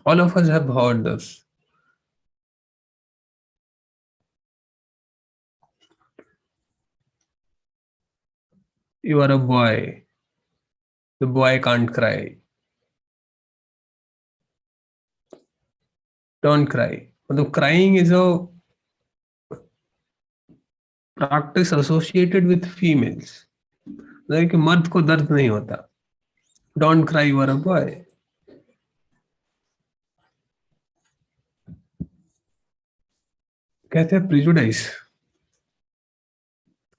All of us have heard this. You are a boy, the boy can't cry. Don't cry. मतलब crying is a practice associated with females. मतलब कि मर्द को दर्द नहीं होता. Don't cry, you are a boy. कहते हैं prejudice.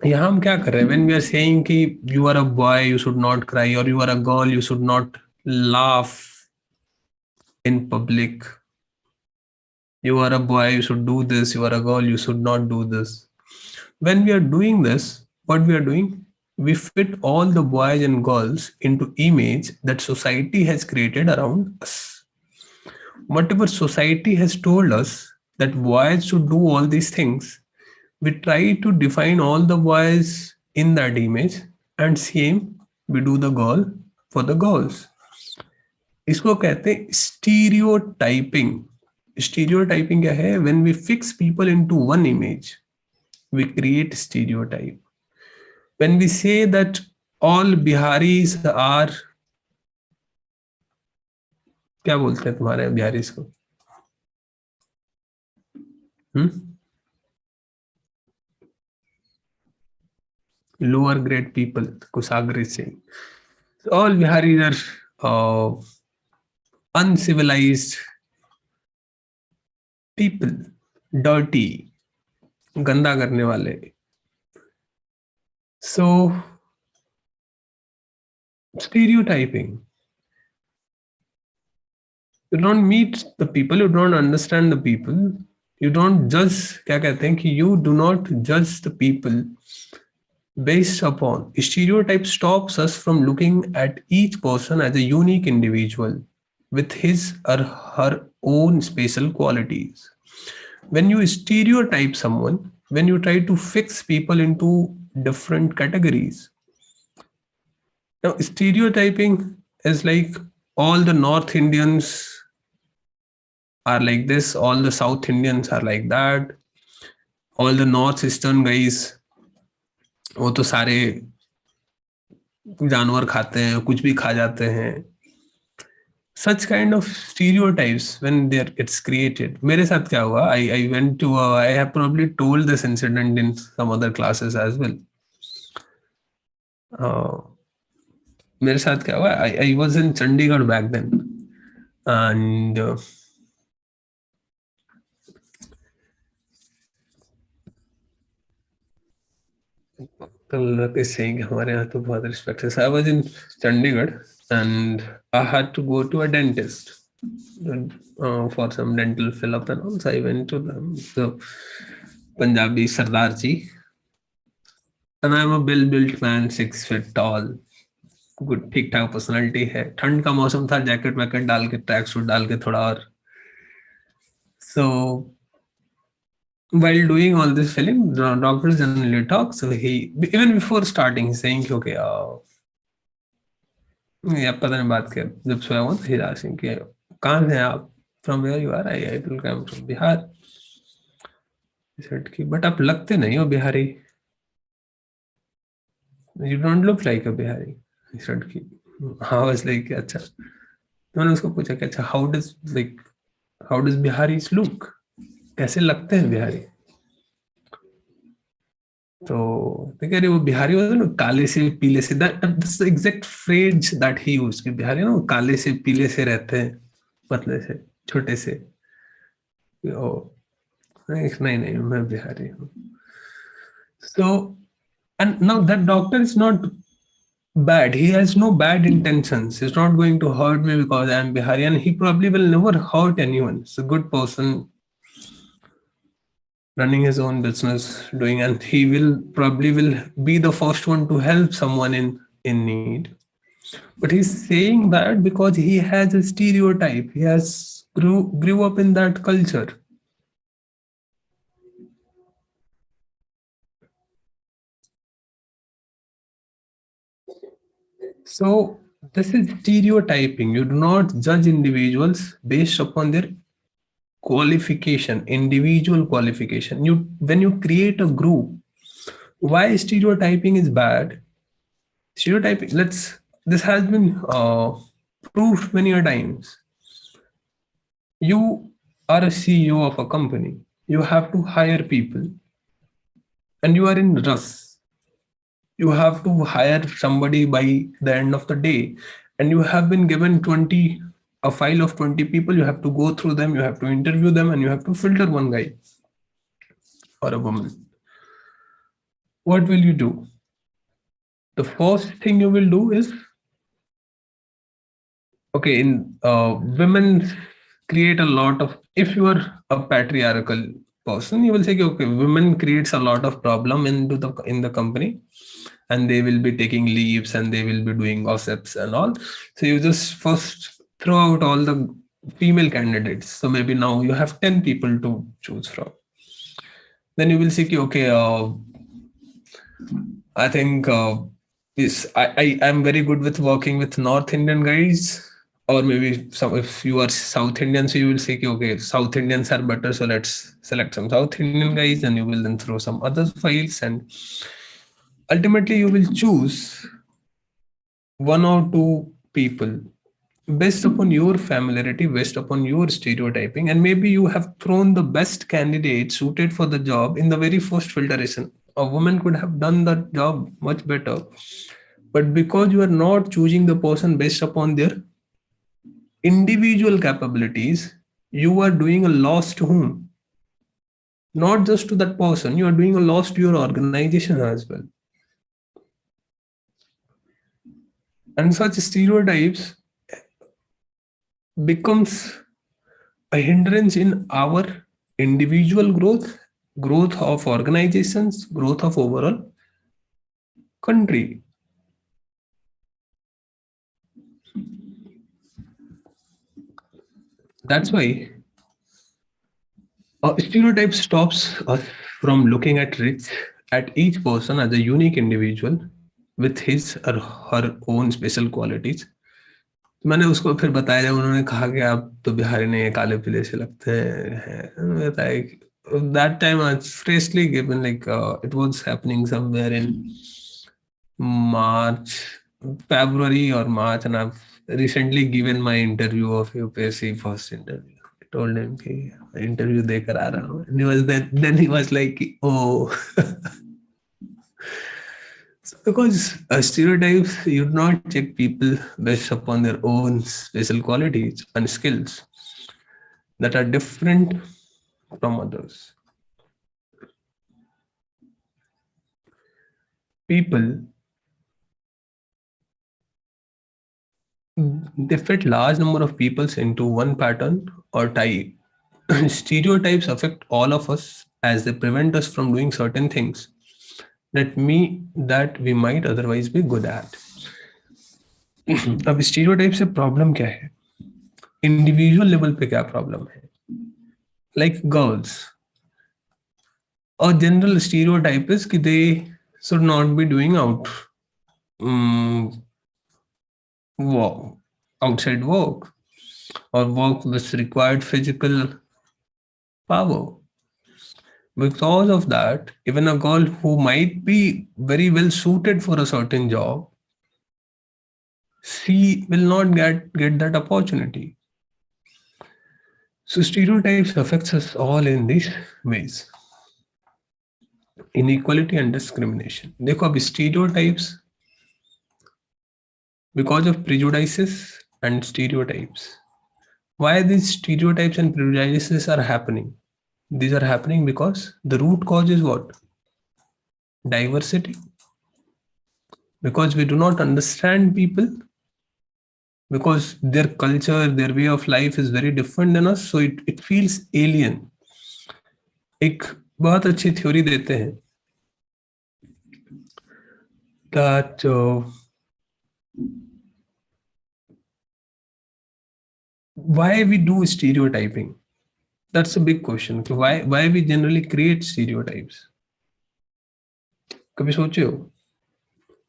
यहाँ हम क्या कर रहे हैं? When we are saying कि you are a boy, you should not cry, or you are a girl, you should not laugh in public. You are a boy, you should do this. You are a girl, you should not do this. When we are doing this, what we are doing? We fit all the boys and girls into image that society has created around us. Whatever society has told us that boys should do all these things, we try to define all the boys in that image, and same we do the girl for the girls. इसको कहते हैं stereotyping. Stereotyping क्या है? When we fix people into one image, we create stereotype. When we say that all Biharis are, क्या बोलते हैं तुम्हारे बिहारीज को? Lower grade people, Kusagar is saying. So all Biharis are uncivilized people, dirty, गंदा करने वाले. So stereotyping. You don't meet the people, you don't understand the people, you don't judge. क्या कहते हैं कि you do not judge the people based upon stereotype. Stops us from looking at each person as a unique individual with his or her own special qualities. When you stereotype someone, when you try to fix people into different categories. Now, stereotyping is like all the North Indians are like this, all the South Indians are like that, all the North Eastern guys वो तो सारे जानवर खाते हैं, कुछ भी खा जाते हैं. Such kind of stereotypes when there it's created. मेरे साथ क्या हुआ? I went to I have probably told this incident in some other classes as well. मेरे साथ क्या हुआ? I was in Chandigarh back then, and कल is saying हमारे यहाँ तो बहुत respect है. So I was in Chandigarh and I had to go to a dentist for some dental fill up and all. So I went to the Punjabi Sardar ji, and I'm a built man, 6 feet tall. Good, ठीक ठाक personality है, ठंड का मौसम था, jacket वैकेट डाल के, track suit डाल के थोड़ा और. सो while doing all this film, the doctors generally talk. So he, even before starting, he's saying, okay, ये पता नहीं बात क्या, जब सोया हुआ तो he's asking कि कहाँ से हैं आप, from where you are, I told him I'm from Bihar. He said कि but आप लगते नहीं हो Bihari, you don't look like a Bihari. He said कि हाँ, was like अच्छा. तो मैंने उसको पूछा कि अच्छा, how does Biharis look, कैसे लगते हैं बिहारी. तो मैं कह रही वो बिहारी होता है ना, काले से पीले से, that's the exact phrase that he used कि बिहारी ना वो काले से पीले से रहते हैं, पतले से, छोटे से. ओ, नहीं नहीं, मैं बिहारी हूँ. So and now that doctor is not bad. He has no bad intentions. He's not going to hurt me because I'm Bihari, and he probably will never hurt anyone. He's a good person running his own business, doing, and he will probably will be the first one to help someone in need. But he's saying that because he has a stereotype. He has grew up in that culture. So this is stereotyping. You do not judge individuals based upon their qualification, individual qualification. You, when you create a group, why stereotyping is bad? Stereotyping. This has been proved many a times. You are a CEO of a company. You have to hire people, and you are in rush. You have to hire somebody by the end of the day, and you have been given 20, a file of 20 people. You have to go through them, you have to interview them, and you have to filter one guy or a woman. What will you do? The first thing you will do is, okay, in women create a lot of, if you are a patriarchal person, you will say okay, women creates a lot of problem in the company, and they will be taking leaves and they will be doing gossips and all. So you just first throw out all the female candidates. So maybe now you have 10 people to choose from. Then you will see okay, I think I am very good with working with North Indian guys, or maybe some, if you are South Indian, so you will say okay, South Indians are better, so let's select some South Indian guys, and you will then throw some other files, and ultimately you will choose one or two people based upon your familiarity, based upon your stereotyping, and maybe you have thrown the best candidate suited for the job in the very first filtration. A woman could have done that job much better, but because you are not choosing the person based upon their individual capabilities, you are doing a loss to whom? Not just to that person, you are doing a loss to your organization as well. And such stereotypes becomes a hindrance in our individual growth, growth of organizations, growth of overall country. That's why a stereotype stops us from looking at each person as a unique individual with his or her own special qualities. मैंने उसको फिर बताया, जब उन्होंने कहा कि आप तो बिहारी नहीं है, काले पीले से लगते हैं, बताया that time I was freshly given, like it was happening somewhere in March, February or March, and I've recently given my interview of UPSC first interview. I told him कि interview देकर आ रहा हूँ, and he was then he was like oh. So because stereotypes, you do not check people based upon their own special qualities and skills that are different from others. People, they fit large number of peoples into one pattern or type. Stereotypes affect all of us as they prevent us from doing certain things that we might otherwise be good at. अब stereotype से problem क्या है, individual level पे क्या problem है? Like girls, और general stereotype is कि they should not be doing out work, outside work, or work with required physical power. Because of that, even a girl who might be very well suited for a certain job, she will not get that opportunity. So stereotypes affects us all in these ways. Inequality and discrimination. देखो अब stereotypes, because of prejudices and stereotypes. Why these stereotypes and prejudices are happening? These are happening because the root cause is what? Diversity. Because we do not understand people, because their culture, their way of life is very different than us, so it feels alien. एक बहुत अच्छी theory देते हैं that why we do stereotyping. That's a big question. Why we generally create stereotypes? कभी सोचे हो?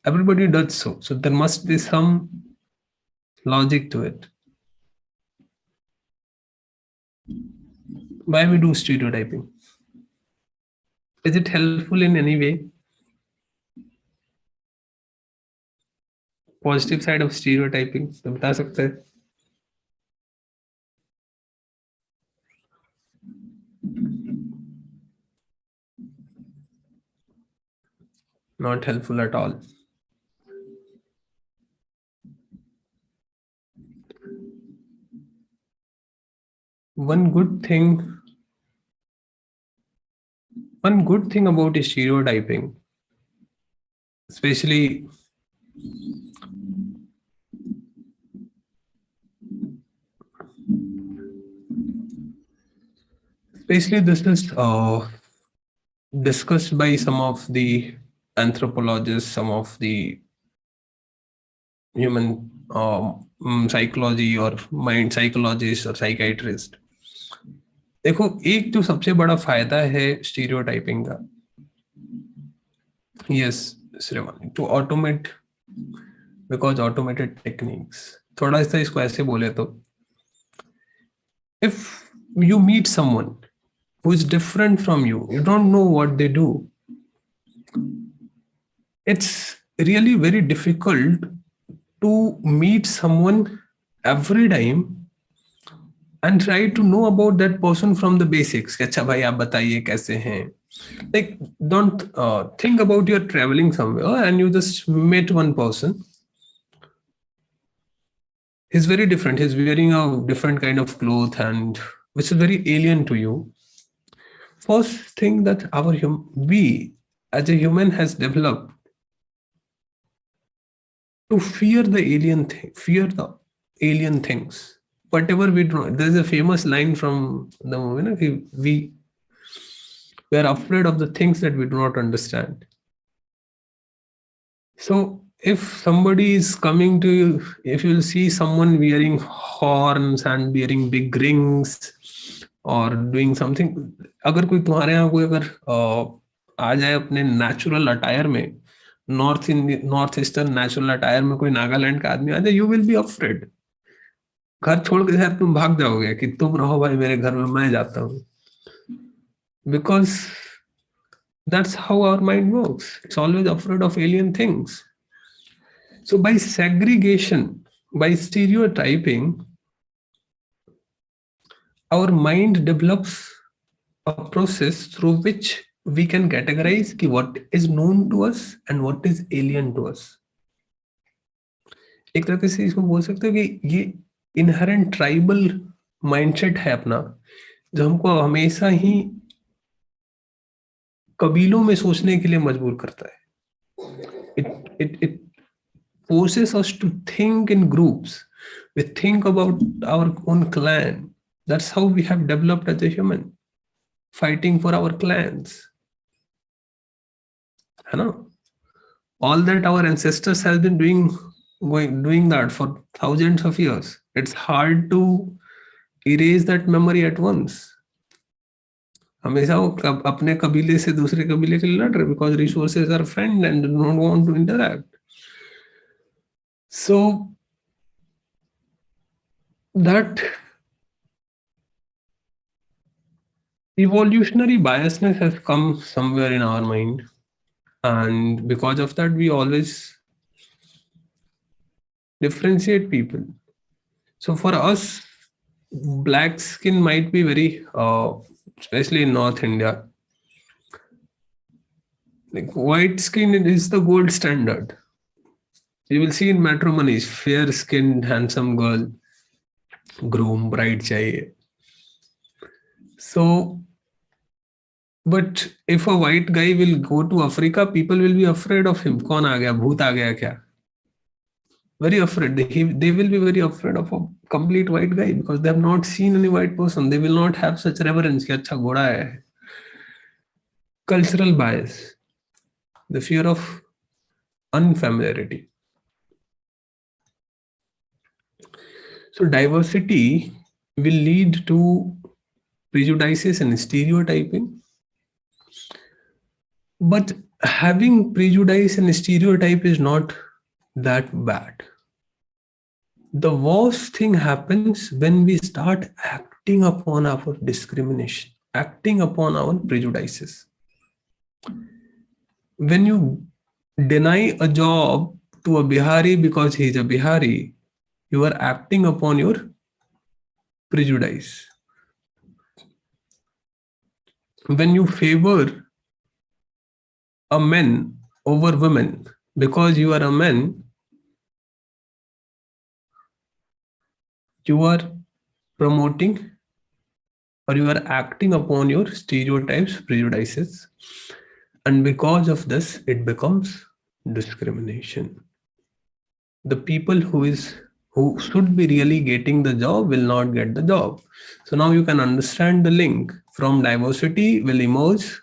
Everybody does so there must be some logic to it. Why we do stereotyping? Is it helpful in any way? Positive side of stereotyping तो बता सकते हैं? Not helpful at all. One good thing about stereotyping, especially this is discussed by some of the anthropologists, some of the human psychology or mind psychologists or psychiatrists. देखो एक जो सबसे बड़ा फायदा है स्टीरियोटाइपिंग का, yes Shravani, to automate, because automated techniques, थोड़ा सा इसको ऐसे बोले तो, if you meet someone who is different from you, you don't know what they do, it's really very difficult to meet someone every time and try to know about that person from the basics. कि अच्छा भाई आप बताइए कैसे हैं. Like don't think about you're traveling somewhere and you just met one person. He's very different. He's wearing a different kind of cloth and which is very alien to you. First thing that we as a human has developed to fear the alien things. Whatever we do, there's a famous line from the movie, no? We are afraid of the things that we do not understand. So if somebody is coming to you, if you see someone wearing horns and wearing big rings or doing something, अगर कोई तुम्हारे यहाँ कोई अगर आ जाए अपने natural attire में, north eastern natural attire में कोई नागालैंड का आदमी आ जाए, यू विल बी अफ्रेड. घर छोड़ के शायद तुम भाग जाओगे कि तुम रहो भाई मेरे घर में, मैं जाता हूँ. Because that's how our mind works. It's always afraid of alien things. So by segregation, by stereotyping, our mind develops a process through which we can categorize ki what is known to us and what is alien to us. एक तरह से इसको बोल सकते हो कि ये inherent tribal mindset है अपना, जो हमको हमेशा ही कबीलों में सोचने के लिए मजबूर करता है. It forces us to think in groups. We think about our own clan. That's how we have developed as a human, fighting for our clans. है ना? All that our ancestors have been doing doing that for thousands of years. It's hard to erase that memory at once. हमेशा वो अपने कबीले से दूसरे कबीले के लिए लड़ रहे because resources are friend and don't want to interact. So that evolutionary biasness has come somewhere in our mind, and because of that we always differentiate people. So for us, black skin might be very especially in North India, like white skin is the gold standard. You will see in matrimonies, fair skinned handsome girl, groom, bride chahiye. So but if a white guy will go to Africa, people will be afraid of him. कौन आ गया, भूत आ गया क्या? Very afraid. They will be very afraid of a complete white guy because they have not seen any white person. They will not have such reverence कि अच्छा घोड़ा है. Cultural bias, the fear of unfamiliarity. So diversity will lead to prejudices and stereotyping. But having prejudice and stereotype is not that bad. The worst thing happens when we start acting upon our discrimination, acting upon our prejudices. When you deny a job to a Bihari because he's a Bihari, you are acting upon your prejudice. When you favor a man over women because you are a man, you are promoting or you are acting upon your stereotypes, prejudices, and because of this, it becomes discrimination. The people who should be really getting the job will not get the job. So now you can understand the link. From diversity will emerge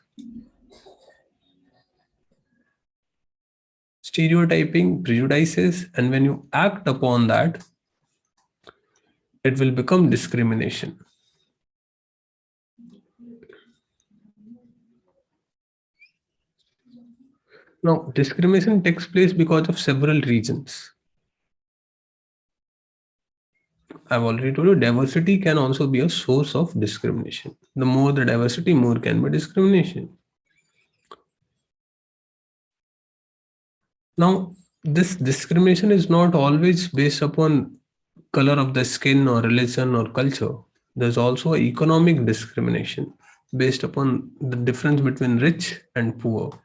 stereotyping, prejudices, and when you act upon that, it will become discrimination. Now, discrimination takes place because of several reasons. I've already told you diversity can also be a source of discrimination. The more the diversity, more can be discrimination. Now, this discrimination is not always based upon color of the skin or religion or culture. There's also economic discrimination based upon the difference between rich and poor.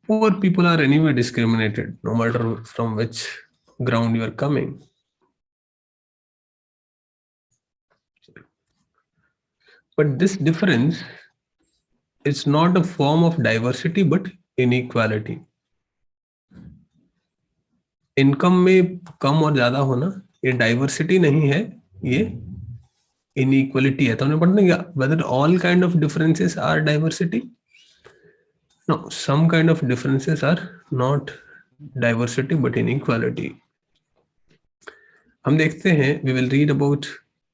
Poor people are anyway discriminated, no matter from which ground you are coming. But this difference is not a form of diversity but inequality. Income में कम और ज्यादा होना ये diversity नहीं है, ये inequality है. तो हमने पढ़ना क्या, whether all kind of differences are diversity? No, some kind of differences are not diversity but inequality. हम देखते हैं, we will read about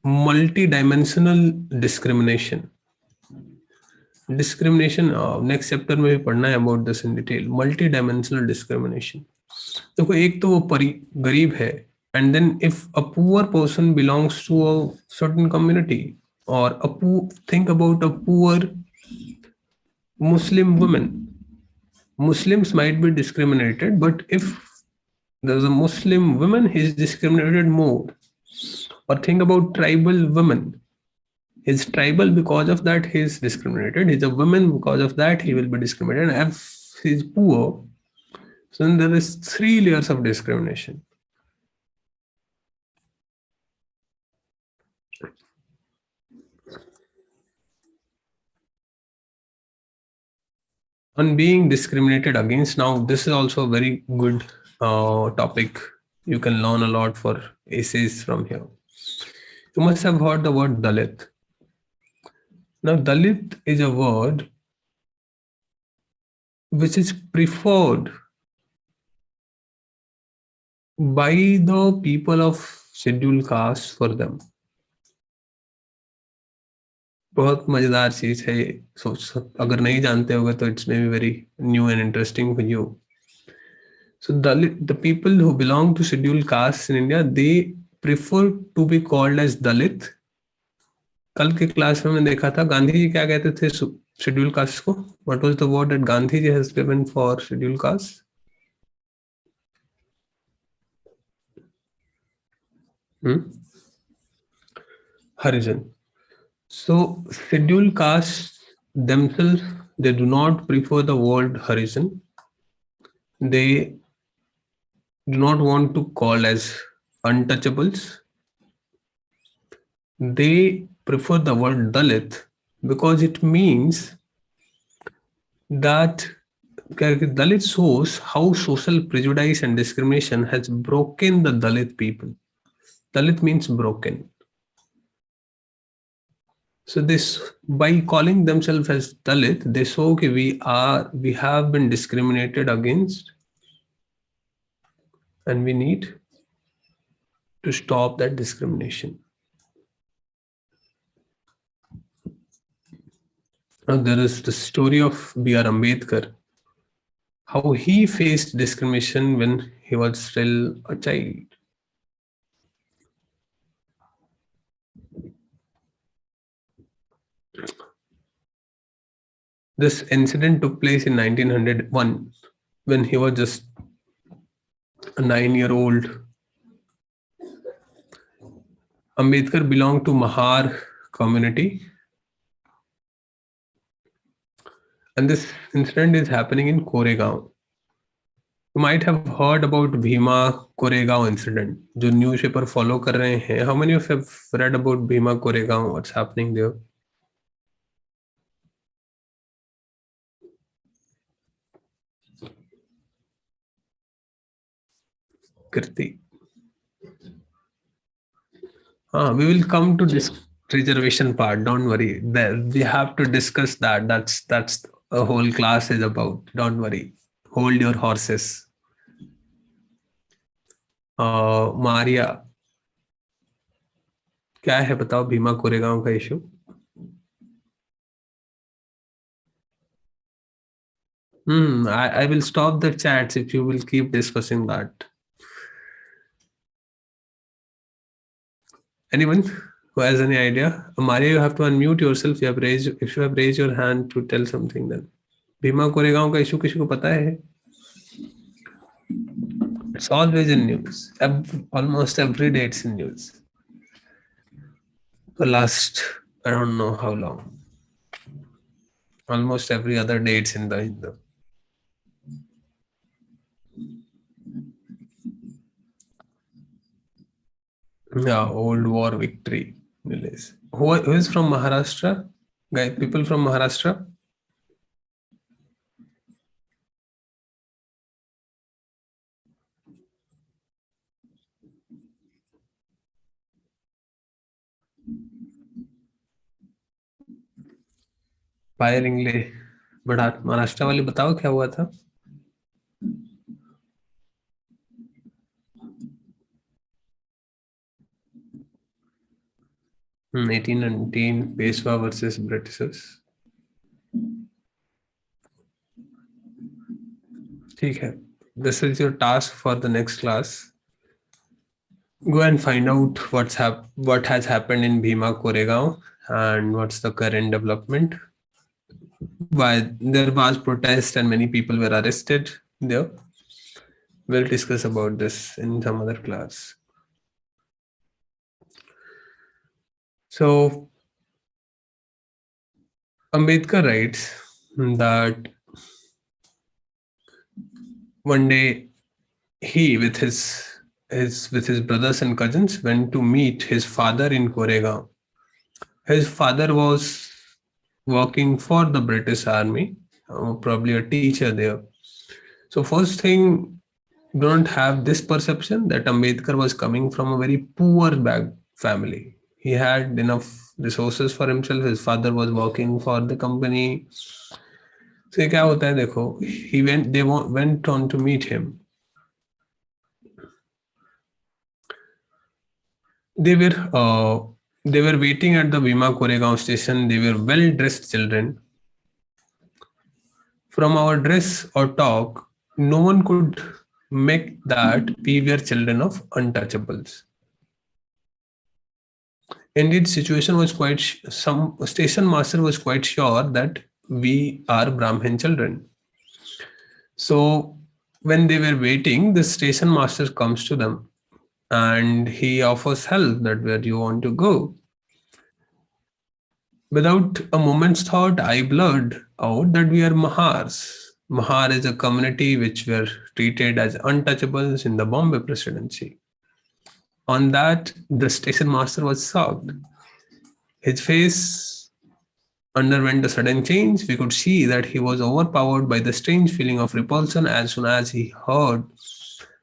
multi-dimensional discrimination. Discrimination next chapter में भी पढ़ना है about this in detail. Multi dimensional discrimination. देखो, एक तो वो गरीब है, and then if a poor person belongs to a certain community और think about a poor Muslim women. Muslims might be discriminated, but if there's a Muslim woman, he is discriminated more. Or think about tribal women. He's tribal, because of that he is discriminated. He's a woman, because of that he will be discriminated. And if he's poor, so then there is 3 layers of discrimination. On being discriminated against, now this is also a very good topic. You can learn a lot for essays from here. You must have heard the word Dalit. Now, Dalit is a word which is preferred by the people of scheduled caste for them. बहुत मजेदार चीज है ये। अगर नहीं जानते होगे तो it's may be very new and interesting for you. So the people who belong to scheduled castes in India, they prefer to be called as Dalit. कल के क्लास में मैंने देखा था गांधी जी क्या कहते थे शेड्यूल कास्ट को. What was the word that Gandhi ji has given for schedule caste? Harijan. So scheduled castes themselves, they do not prefer the word Harijan. They do not want to call as untouchables. They prefer the word Dalit because it means that Dalit shows how social prejudice and discrimination has broken the Dalit people. Dalit means broken. So this, by calling themselves as Dalit, they show that we have been discriminated against, and we need to stop that discrimination. Now there is the story of B.R. Ambedkar, how he faced discrimination when he was still a child. This incident took place in 1901 when he was just a 9-year-old. Ambedkar belonged to Mahar community, and this incident is happening in Koregaon. You might have heard about Bhima Koregaon incident. जो newspaper follow कर रहे हैं, how many of you have read about Bhima Koregaon? What's happening there? Kirti. We will come to this reservation part. Don't worry. We have to discuss that. That's a whole class is about. Don't worry. Hold your horses. Maria, क्या है बताओ भीमा कोरेगांव का issue? I will stop the chats if you will keep discussing that. Anyone who has any idea? Maria, you have to unmute yourself. If you have raised your hand to tell something, then Bhima Koregaon का issue किसी को पता है? It's always in news. Almost every day it's in news. The last, I don't know how long. Almost every other day it's in the yeah, old war victory. Who is from Maharashtra? Guys, people from Maharashtra? पायल इंग्ले. बड़ा महाराष्ट्र वाले बताओ क्या हुआ था? 1819 Peshwa versus Britishers. ठीक है. This is your task for the next class. Go and find out what has happened in Bhima Koregaon and what's the current development. Why there was protest and many people were arrested there. We'll discuss about this in some other class. So Ambedkar writes that one day he with his brothers and cousins went to meet his father in Koregaon. His father was working for the British Army, probably a teacher there. So first thing, don't have this perception that Ambedkar was coming from a very poor family. He had enough resources for himself. His father was working for the company. So क्या होता है देखो, they went on to meet him. They were uh, they were waiting at the Bhima Koregaon station. They were well dressed children. From our dress or talk, no one could make that we were children of untouchables. Indeed, situation was quite. Some station master was quite sure that we are Brahmin children. So when they were waiting, the station master comes to them and he offers help that where do you want to go. Without a moment's thought, I blurted out that we are Mahars. Mahar is a community which were treated as untouchables in the Bombay presidency. On that, the station master was shocked. His face underwent a sudden change. We could see that he was overpowered by the strange feeling of repulsion as soon as he heard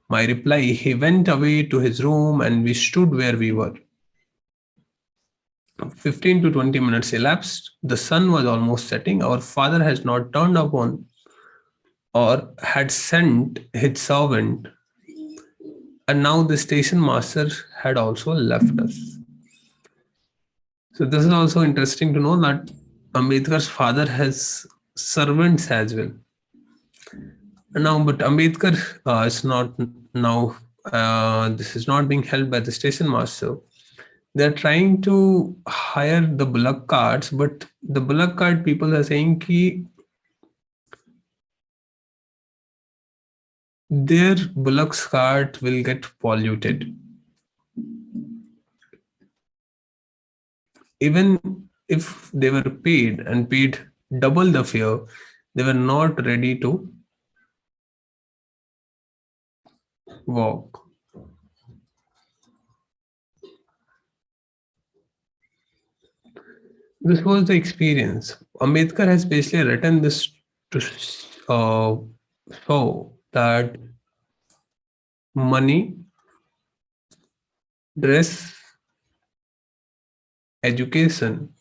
my reply. He went away to his room and we stood where we were. 15 to 20 minutes elapsed. The sun was almost setting. Our father has not turned up on or had sent his servant, and now the station master had also left us. So this is also interesting to know that Ambedkar's father has servants as well. And now, but Ambedkar is not now. This is not being held by the station master. They're trying to hire the bullock carts, but the bullock cart people are saying ki their bullock cart will get polluted. Even if they were paid and paid double the fare, they were not ready to walk. This was the experience. Ambedkar has basically written this to show that money, dress, education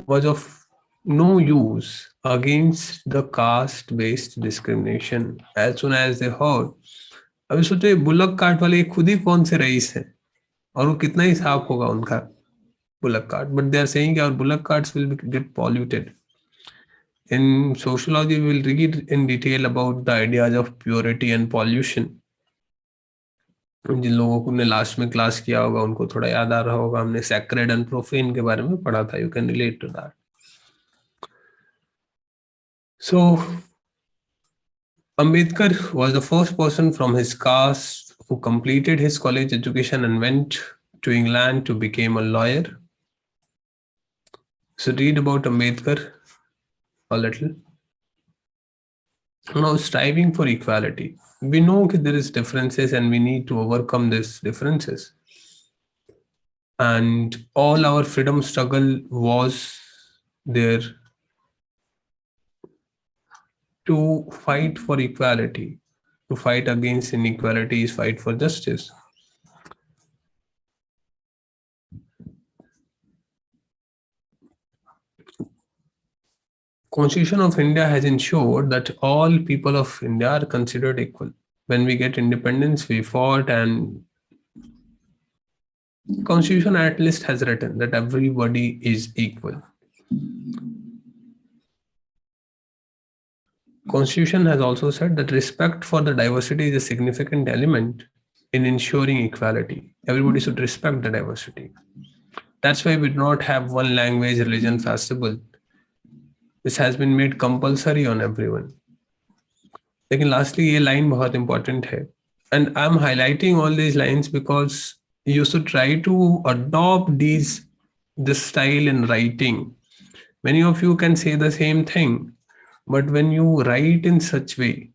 was of no use against the caste based discrimination. As soon as they heard, अभी सोचो bullock cart वाले खुद ही कौन से rice हैं और वो कितना ही साफ होगा उनका bullock cart, but they are saying our bullock carts will get polluted. In sociology, we will read in detail about the ideas of purity and pollution. जिन लोगों ने लास्ट में क्लास किया होगा उनको थोड़ा याद आ रहा होगा, हमने सैक्रेड एंड प्रोफेन के बारे में पढ़ा था. You can relate to that. So Ambedkar was the first person from his caste who completed his college education and went to England to become a lawyer. So read about Ambedkar a little. Now, striving for equality. We know that there is differences and we need to overcome these differences. And all our freedom struggle was there to fight for equality, to fight against inequalities, fight for justice. Constitution of India has ensured that all people of India are considered equal. When we get independence, we fought, and Constitution at least has written that everybody is equal. Constitution has also said that respect for the diversity is a significant element in ensuring equality. Everybody should respect the diversity. That's why we do not have one language, religion, festival. This has been made compulsory on everyone. लेकिन lastly ये line बहुत important है. And I'm highlighting all these lines because you should try to adopt this style in writing. Many of you can say the same thing, but when you write in such way,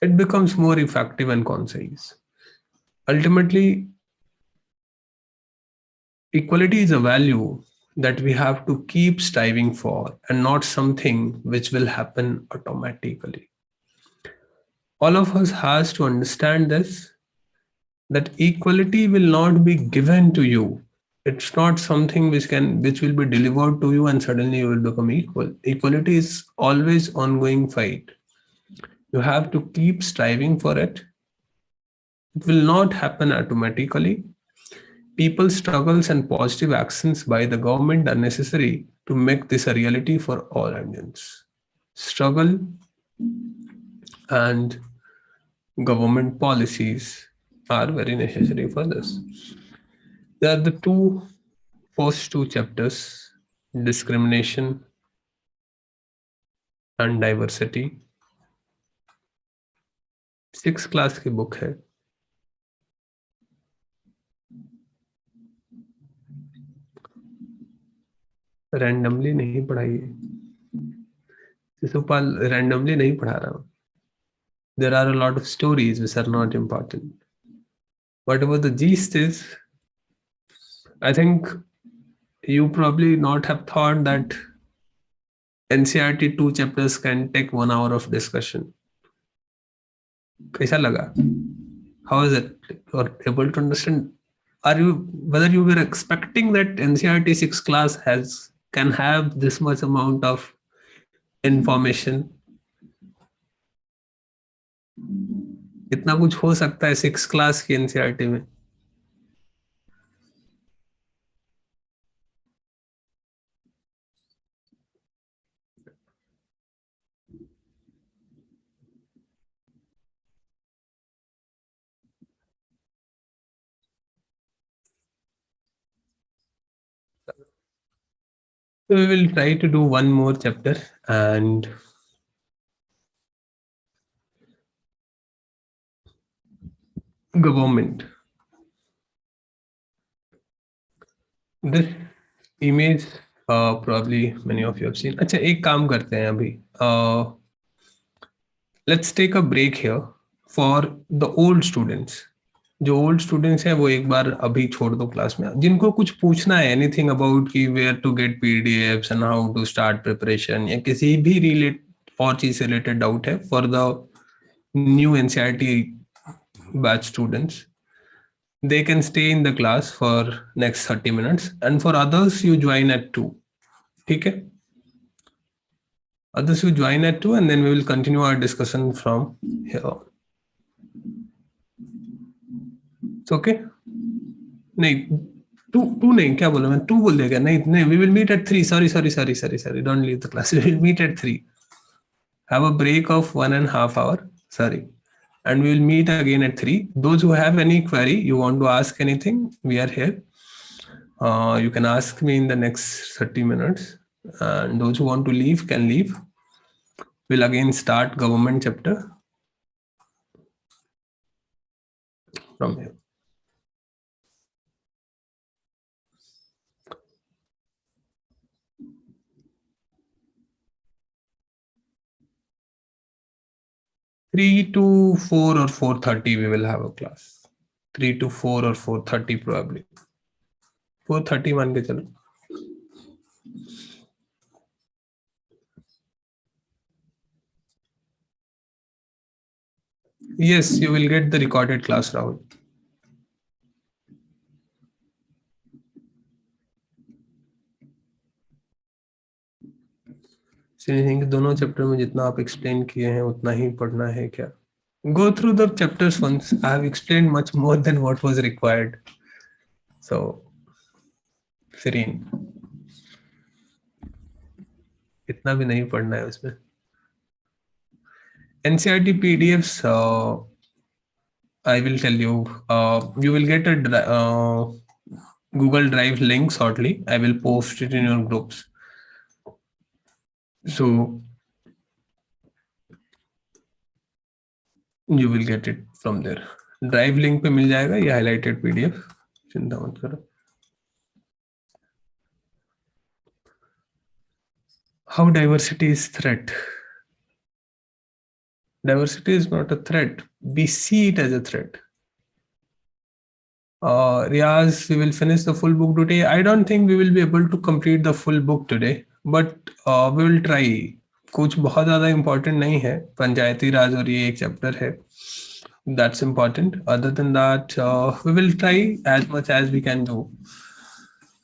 it becomes more effective and concise. Ultimately, equality is a value that we have to keep striving for and not something which will happen automatically. All of us has to understand this, that equality will not be given to you. It's not something which will be delivered to you and suddenly you will become equal. Equality is always ongoing fight. You have to keep striving for it. It will not happen automatically. People's struggles and positive actions by the government are necessary to make this a reality for all Indians. Struggle and government policies are very necessary for this. There are the first two chapters, discrimination and diversity. 6th class की book है. Randomly नहीं पढ़ाई है. Shishupal randomly नहीं पढ़ा रहा हूँ. There are a lot of stories which are not important. Whatever the gist is, I think you probably not have thought that NCRT 2 chapters can take 1 hour of discussion. कैसा लगा? How is it? You're able to understand? Are you whether you were expecting that NCRT 6 class can have this much amount of information? इतना कुछ हो सकता है 6 class की NCRT में? So we will try to do one more chapter and government. This image probably many of you have seen. अच्छा एक काम करते हैं अभी. Let's take a break here for the old students. जो ओल्ड स्टूडेंट्स हैं वो एक बार अभी छोड़ दो क्लास में. जिनको कुछ पूछना है एनीथिंग अबाउट कि where to get PDFs and how to start preparation या किसी भी रिलेट और चीज से रिलेटेड डाउट है for the new NCERT batch students, they can stay in the class for next 30 minutes and for others you join at 2. ठीक है? Others you join at 2 and then we will continue our discussion from here. It's okay? नहीं, to नहीं, क्या बोला मैं? 2 बोल देगा. नहीं नहीं, we will meet at 3. Sorry, don't leave the class. We will meet at 3. Have a break of 1.5 hour. Sorry. And we will meet again at 3. Those who have any query, you want to ask anything, we are here. You can ask me in the next 30 minutes. And those who want to leave can leave. We'll again start government chapter from here. Three to 4 or 4:30 we will have a class. 3 to 4 or 4:30 probably. 4:30 मान के चलो. Yes, you will get the recorded class, Rahul. दोनों chapter में जितना आप explain किए हैं उतना ही पढ़ना है क्या? Go through the chapters once. I have explained much more than what was required. So, Serene, इतना भी नहीं पढ़ना है उसमें. NCERT PDFs, I will tell you. You will get a Google Drive link shortly. I will post it in your groups. So you will get it from there. Drive link पे मिल जाएगा ये highlighted PDF. चिंता मत करो. How diversity is threat? Diversity is not a threat. We see it as a threat. Riaz, we will finish the full book today. I don't think we will be able to complete the full book today, but we will try. कुछ बहुत ज़्यादा important नहीं है. पंचायती राज और ये एक chapter है. That's important. Other than that, we will try as much as we can do.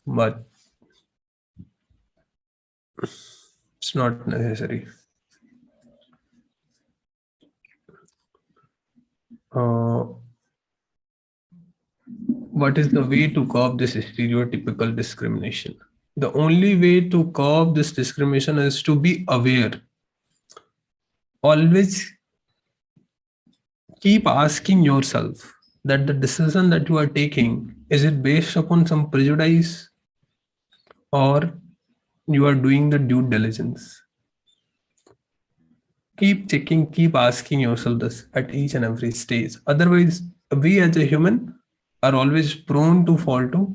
But it's not necessary. What is the way to curb this stereotypical discrimination? The only way to curb this discrimination is to be aware. Always keep asking yourself that the decision that you are taking, is it based upon some prejudice, or you are doing the due diligence? Keep checking, keep asking yourself this at each and every stage. Otherwise, we as a human are always prone to fall to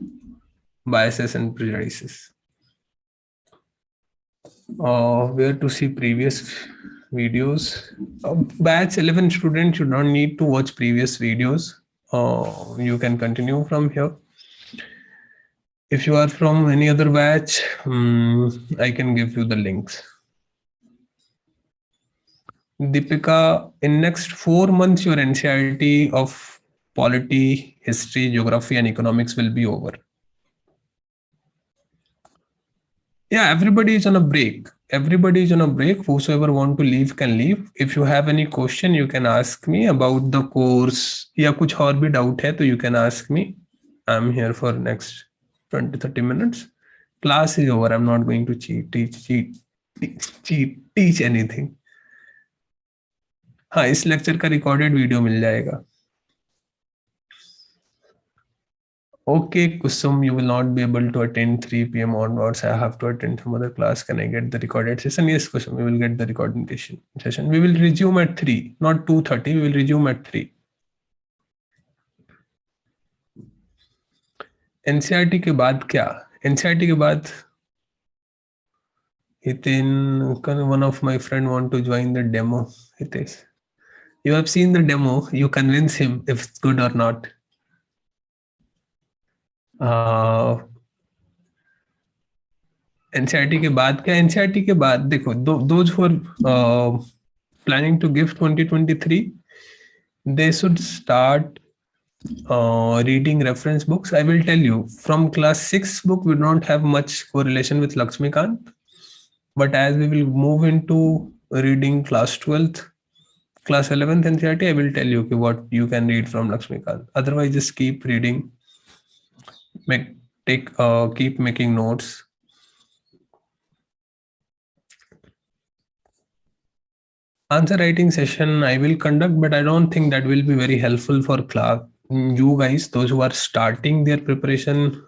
biases and prejudices. Where to see previous videos? Batch 11 students, you don't need to watch previous videos. You can continue from here. If you are from any other batch, I can give you the links. Deepika, in next 4 months, your NCERT of polity, history, geography, and economics will be over. Yeah, everybody is on a break. Everybody is on a break. Whosoever want to leave can leave. If you have any question, you can ask me about the course. या कुछ और भी doubt है तो you can ask me. I'm here for next 20-30 minutes. Class is over. I'm not going to teach anything. हाँ, इस lecture का recorded video मिल जाएगा. Okay, Kusum, you will not be able to attend 3 p.m. onwards. I have to attend some other class. Can I get the recorded session? Yes, Kusum, we will get the recording session. We will resume at 3, not 2:30. We will resume at 3. NCERT के बाद क्या? NCERT के बाद Hitin, one of my friend want to join the demo. Hitesh, you have seen the demo. You convince him if it's good or not. NCERT के बाद क्या? NCERT के बाद देखो, those who are planning to give 2023, they should start reading reference books. I will tell you, from class 6 book we don't have much correlation with Lakshmikant, but as we will move into reading class 12th, class 11th NCERT, I will tell you what you can read from Lakshmikant. Otherwise, just keep reading, keep making notes. Answer writing session I will conduct, but I don't think that will be very helpful for class. You guys, those who are starting their preparation,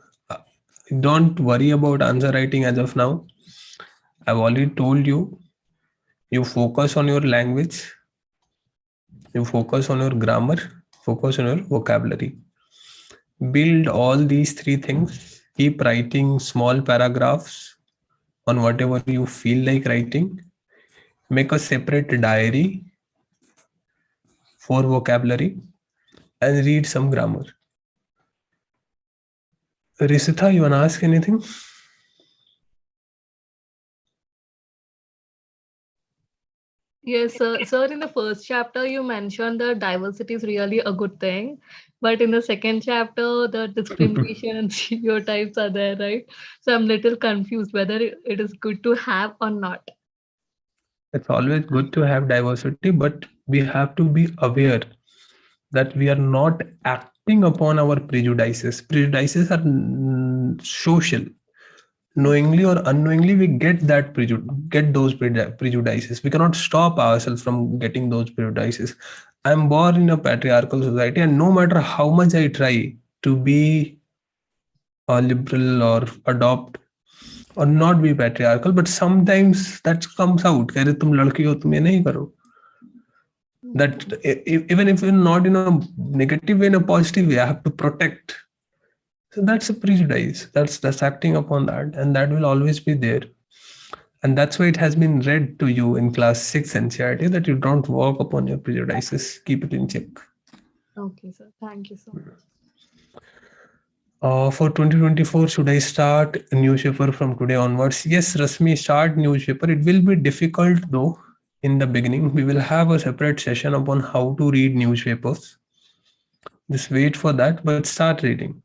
don't worry about answer writing as of now. I've already told you, you focus on your language, you focus on your grammar, focus on your vocabulary. Build all these 3 things. Keep writing small paragraphs on whatever you feel like writing. Make a separate diary for vocabulary and read some grammar. Risita, you want to ask anything? Yes, sir. Sir, in the first chapter, you mentioned that diversity is really a good thing. But in the second chapter, the discrimination and stereotypes are there, right? So I'm little confused whether it is good to have or not. It's always good to have diversity, but we have to be aware that we are not acting upon our prejudices. Prejudices are social. Knowingly or unknowingly, we get those prejudices. We cannot stop ourselves from getting those prejudices. I'm born in a patriarchal society, and no matter how much I try to be a liberal or adopt or not be patriarchal, but sometimes that comes out. कह रहे तुम लड़की हो, तुम ये नहीं करो. That even if not in a negative way, in a positive way, I have to protect. So that's a prejudice. That's acting upon that, and that will always be there. And that's why it has been read to you in class 6 NCERT that you don't walk upon your prejudices. Keep it in check. Okay, sir. Thank you so much. For 2024, should I start newspaper from today onwards? Yes, Rasmi, start newspaper. It will be difficult though in the beginning. We will have a separate session upon how to read newspapers. Just wait for that, but start reading.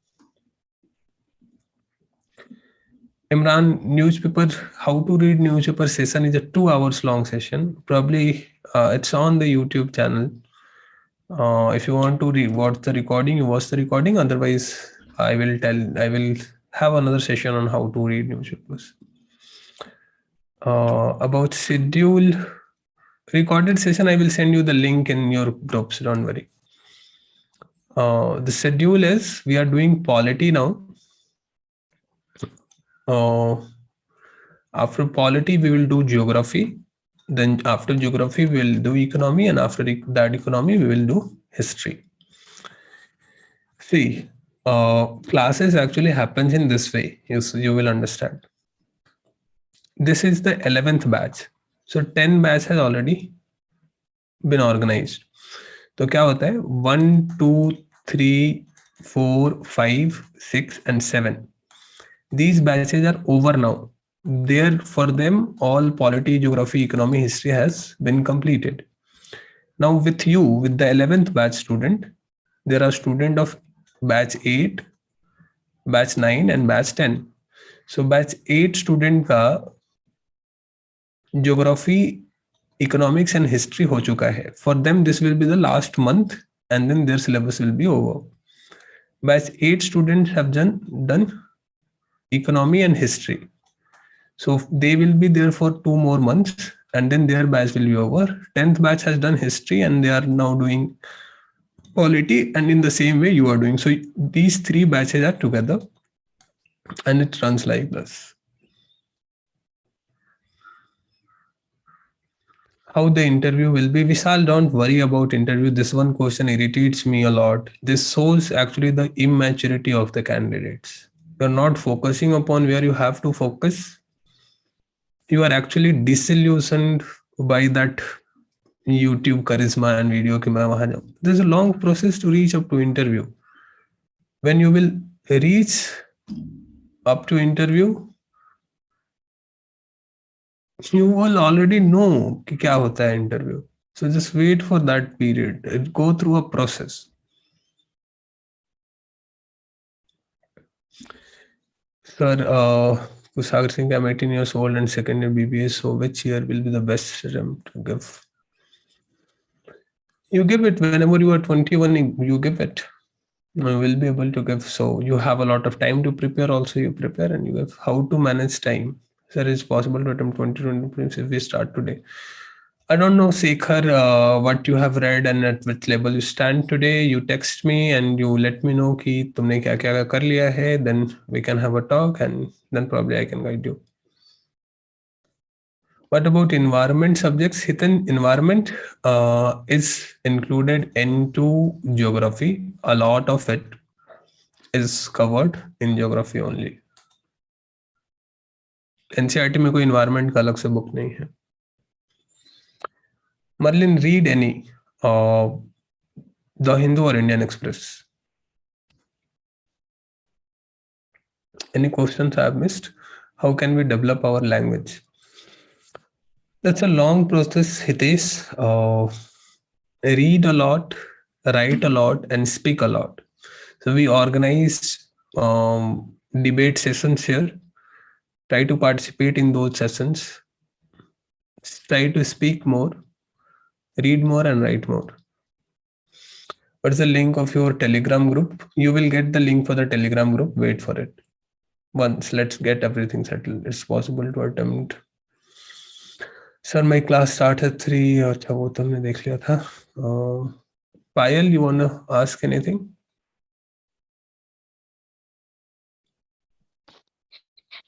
Imran, newspaper, how to read newspaper session is a 2 hours long session. Probably it's on the YouTube channel. If you want to watch the recording, you watch the recording. Otherwise, I will have another session on how to read newspapers. About schedule recorded session, I will send you the link in your groups. Don't worry. The schedule is we are doing polity now. Uh, After polity, we will do geography. Then after geography, we will do economy, and after that economy, we will do history. See, classes actually happens in this way. You will understand. This is the 11th batch. So 10 batch has already been organized. तो क्या होता है 1, 2, 3, 4, 5, 6 and 7. These batches are over now. There for them all polity, geography, economy, history has been completed. Now with you, with the 11th batch student, there are student of batch 8, batch 9 and batch 10. So batch 8 student का geography, economics and history हो चुका है. For them this will be the last month and then their syllabus will be over. Batch 8 students have done economy and history. So they will be there for 2 more months and then their batch will be over. 10th batch has done history and they are now doing polity, and in the same way you are doing. So these 3 batches are together and it runs like this. How the interview will be, Vishal, don't worry about interview. This one question irritates me a lot. This shows actually the immaturity of the candidates. You're not focusing upon where you have to focus. You are actually disillusioned by that YouTube charisma and video ki main wahan jaun. There's a long process to reach up to interview. When you will reach up to interview, you will already know कि क्या होता है interview. So just wait for that period. Go through a process. Sir, Kusagar Singh, I'm 18 years old and second year BBA. So which year will be the best attempt to give? You give it whenever you are 21. You give it. You will be able to give. So you have a lot of time to prepare. Also, you prepare and you have how to manage time. Sir, it's possible to attempt 2020 if we start today. I don't know, Sekhar, what you have read and at which level you stand today. You text me and you let me know कि तुमने क्या क्या कर लिया है. Then we can have a talk and then probably I can guide you. What about environment subjects? Hitan, environment is included into geography. A lot of it is covered in geography only. NCERT में कोई environment का अलग से book नहीं है. Marlin, read any The Hindu or Indian Express. Any questions I have missed? How can we develop our language? That's a long process, Hitesh. Read a lot, write a lot, and speak a lot. So we organized debate sessions here. Try to participate in those sessions. Try to speak more, read more, and write more. What's the link of your Telegram group? You will get the link for the Telegram group. Wait for it. Once let's get everything settled, it's possible to attempt. Sir, my class starts at 3. अच्छा वो तो हमने देख लिया था. Payal, you wanna ask anything?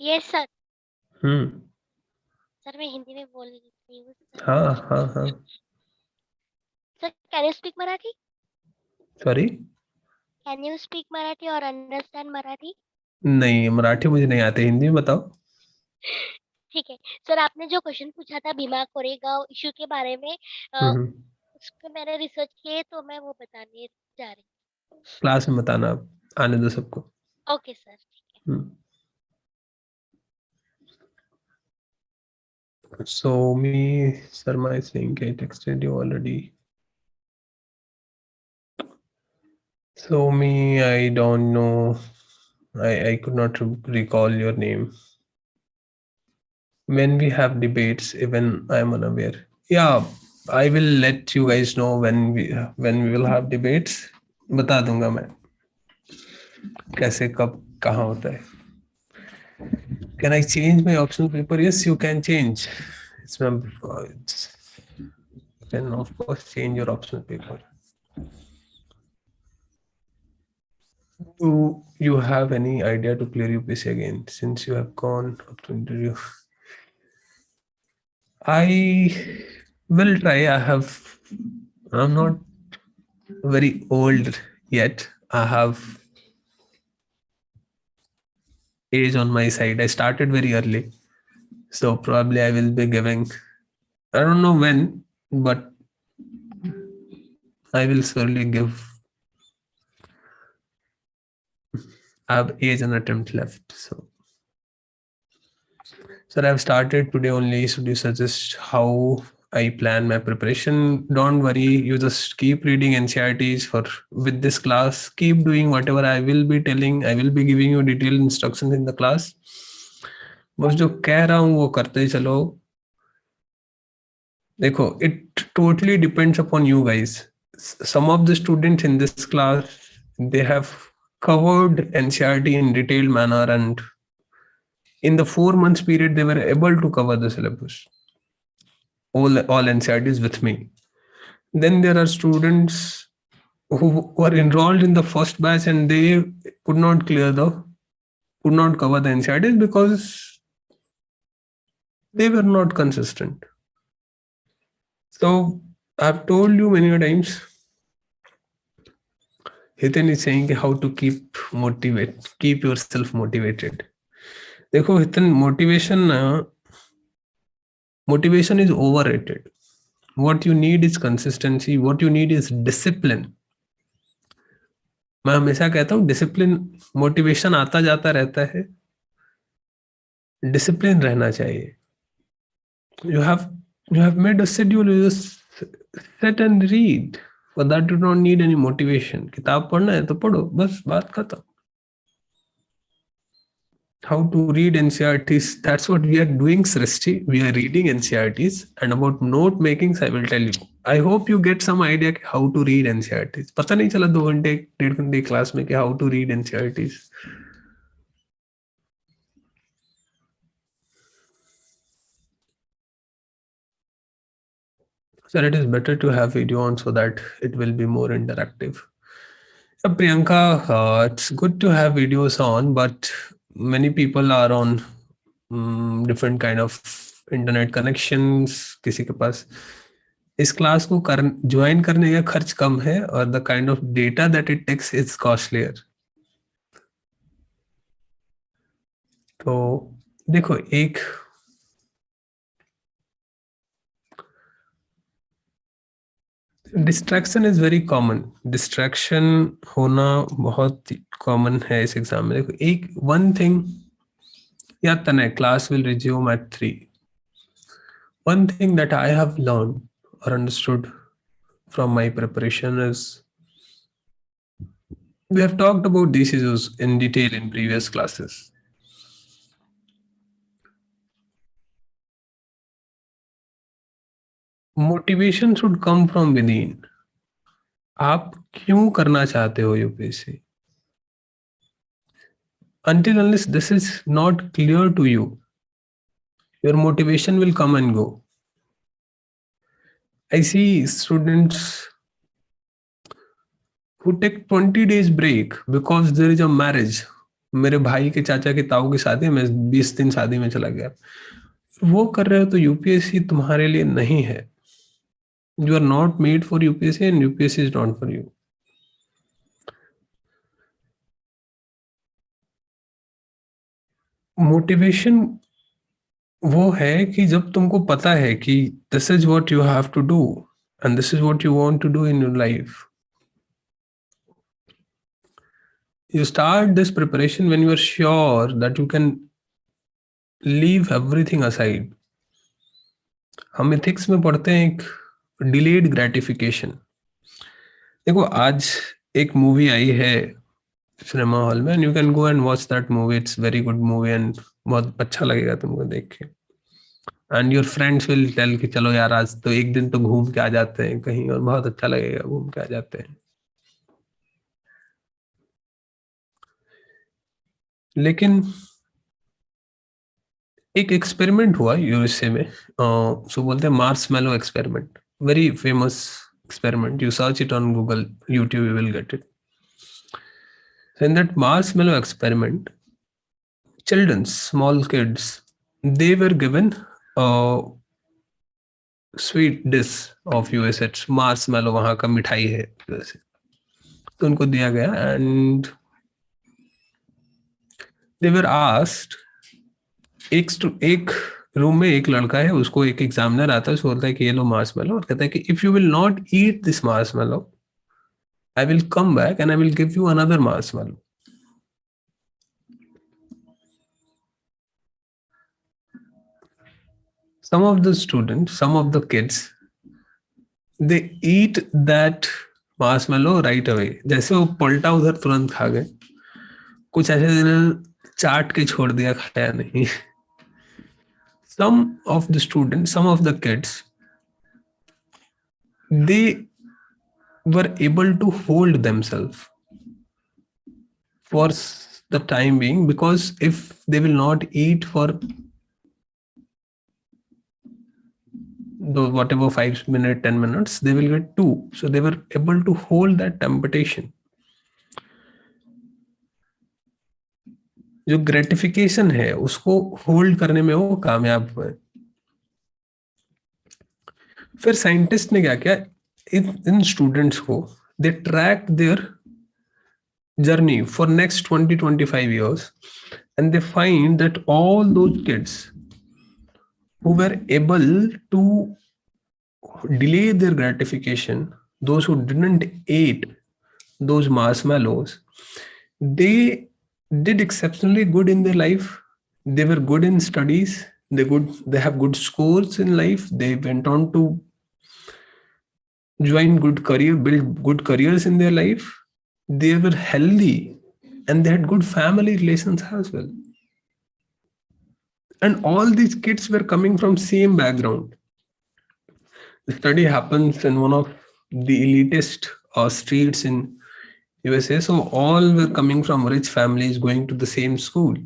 Yes sir. Sir मैं हिंदी में बोल रही हूँ. हाँ. Sir, can you speak Marathi? Sorry, can you speak Marathi और अंडरस्टैंड मराठी? नहीं, मराठी मुझे नहीं आती, हिंदी में बताओ. ठीक है सर, आपने जो क्वेश्चन पूछा था भीमा कोरेगांव इशू के बारे में, उसको मैंने रिसर्च किए तो मैं वो बताने जा रही हूँ. क्लास में बताना, आप आने दो सबको. ओके सर, ठीक है. So me, Sarma is saying I texted you already. So me, I don't know. I could not recall your name. When we have debates, even I am unaware. Yeah, I will let you guys know when we will have debates. बता दूंगा मैं कैसे कब कहाँ होता है. Can I change my optional paper? Yes, you can change. You can of course change your optional paper. Do you have any idea to clear UPSC again since you have gone up to interview? I will try. I'm not very old yet. I have age on my side. I started very early. So probably I will be giving, I don't know when, but I will surely give. I have age and attempt left. So, sir, I've started today only. Should you suggest how I plan my preparation? Don't worry. You just keep reading NCRTs for with this class. Keep doing whatever I will be telling. I will be giving you detailed instructions in the class. बस जो कह रहा हूँ वो करते ही चलो. देखो, it totally depends upon you guys. Some of the students in this class, they have covered NCRT in detailed manner, and in the 4 months period they were able to cover the syllabus, all NCRTs with me. Then there are students who were enrolled in the first batch and they could not cover the NCRTs because they were not consistent. So I've told you many times. Hitan is saying how to keep yourself motivated. देखो हितन, motivation is overrated. What you need is consistency. What you need is discipline. मैं हमेशा कहता हूँ discipline, motivation आता जाता रहता है, discipline रहना चाहिए. You have made a schedule, you just sit and read. For that you don't need any motivation. किताब पढ़ना है तो पढ़ो, बस बात खत्म. How to read NCRTs, that's what we are doing, Srishti. We are reading NCRTs, and about note makings I will tell you. I hope you get some idea how to read NCRTs. पता नहीं चला 2 घंटे 1.5 घंटे class में कि how to read NCRTs. So it is better to have video on so that it will be more interactive. Priyanka, it's good to have videos on, but many people are on different kind of internet connections. किसी के पास इस class को join करने का खर्च कम है और the kind of data that it takes is costlier. तो देखो, एक distraction is very common. Distraction होना बहुत कॉमन है इस एग्जाम में. देखो, एक वन थिंग याद करना है, class will resume at 3. One thing that I have learned or understood from my preparation is, we have talked about these issues in detail in previous classes. Motivation should come from within. आप क्यों करना चाहते हो UPSC? Until unless this is not clear to you, your motivation will come and go. I see students who take 20 days break because there is a marriage. मेरे भाई के चाचा के ताऊ की शादी में 20 दिन शादी में चला गया. वो कर रहे हो तो यूपीएससी तुम्हारे लिए नहीं है. You are not made for UPSC and UPSC is not for you. Motivation वो है कि जब तुमको पता है कि this is what you have to do and this is what you want to do in your life. You start this preparation when you are sure that you can leave everything aside. हम ethics में पढ़ते हैं एक delayed gratification. देखो, आज एक movie आई है सिनेमा हॉल में, and you can go and watch that movie. It's very good movie and बहुत अच्छा लगेगा तुमको देख के. And your friends will tell कि चलो यार आज तो एक दिन तो घूम के आ जाते हैं कहीं और बहुत अच्छा लगेगा, घूम के आ जाते हैं. लेकिन एक एक्सपेरिमेंट हुआ यूएसए में, सो बोलते हैं Marshmallow experiment. Very famous experiment. You search it on Google, YouTube, you will get it. So in that marshmallow experiment, children, small kids, they were given a sweet dish of USA. Marshmallow वहाँ का मिठाई है USA. तो उनको दिया गया and they were asked, एक room में एक लड़का है, उसको एक एग्जामिनर आता है, उसको बोलता है कि ये लो मार्शमैलो, और कहता है कि if you will not eat this Marshmallow, I will come back and I will give you another marshmallow. Some of the students, some of the kids, they eat that marshmallow right away. जैसे वो पलटा उधर तुरंत खा गए. कुछ ऐसे दिन चाट के छोड़ दिया, खाया नहीं. Some of the students, some of the kids, they were able to hold themselves for the time being, because if they will not eat for the whatever 5 minutes, 10 minutes, they will get two. So they were able to hold that temptation. जो gratification है उसको hold करने में वो कामयाब हुए. फिर scientist ने क्या किया, इन स्टूडेंट्स को they track their journey for next 20-25 years, and they find that all those kids who were able to delay their gratification, those who didn't eat those marshmallows, they did exceptionally good in their life. They were good in studies, they have good scores in life, they went on to join good career, build good careers in their life, they were healthy, and they had good family relations as well. And all these kids were coming from same background. The study happens in one of the elitist streets in USA. So all were coming from rich families, going to the same school.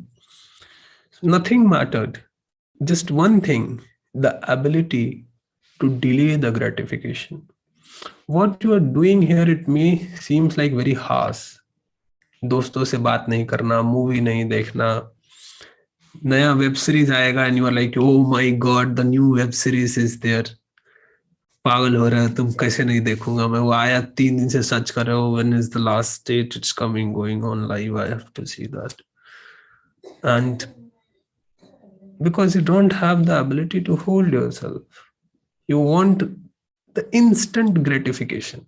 Nothing mattered. Just one thing, the ability to delay the gratification. What you are doing here, it may seems like very harsh. दोस्तों से बात नहीं करना, movie नहीं देखना, नया web series आएगा and you are like, oh my god, the new web series is there. पागल हो रहा है तुम, कैसे नहीं देखूंगा मैं, वो आया 3 दिन से सर्च कर रहे हो, when is the last date, it's coming, going on live, I have to see that. And because you don't have the ability to hold yourself, you want the instant gratification.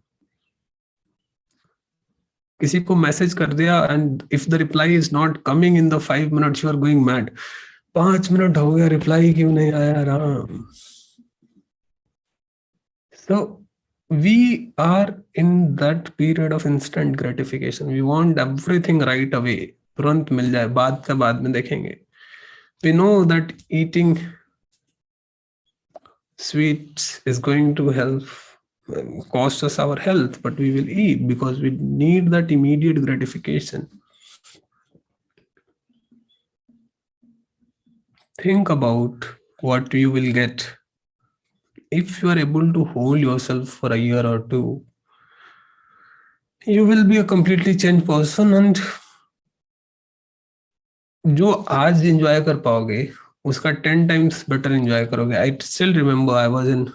किसी को message कर दिया and if the reply is not coming in the 5 minutes, you are going mad. 5 minute हो गया, reply क्यों नहीं आया Ram. So we are in that period of instant gratification. We want everything right away. तुरंत मिल जाए, बाद का बाद में देखेंगे. We know that eating sweets is going to help cost us our health, but we will eat because we need that immediate gratification. Think about what you will get if you are able to hold yourself for a year or two. You will be a completely changed person, and जो आज enjoy कर पाओगे उसका 10 times better enjoy करोगे. I still remember I was in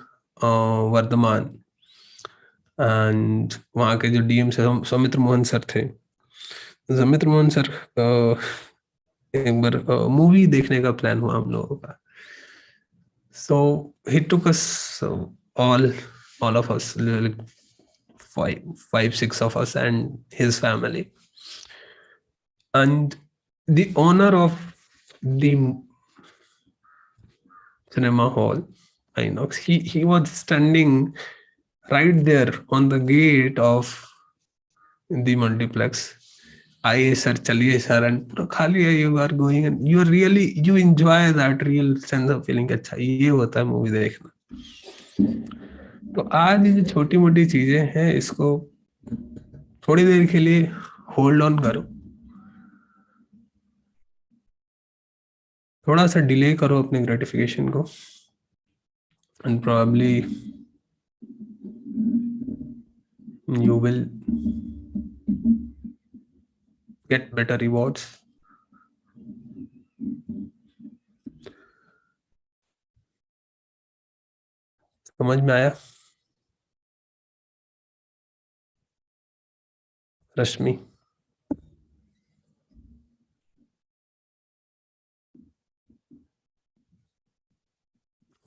Bardhaman, and वहाँ के जो DM से सौमित्र मोहन सर थे. सौमित्र मोहन सर एक बार मूवी देखने का प्लान हुआ हम लोगों का. So he took us, all of us, like 5-6 of us and his family. And the owner of the cinema hall, Inox, he was standing right there on the gate of the multiplex, आइए sir, चलिए sir, and पूरा खाली है, you are going and you are really, you enjoy that real sense of feeling. अच्छा ये होता है movie देखना। तो आज ये जो छोटी मोटी चीजें हैं, इसको थोड़ी देर के लिए होल्ड ऑन करो, थोड़ा सा डिले करो अपने ग्रेटिफिकेशन को, and probably you will get better rewards. समझ में आया रश्मि?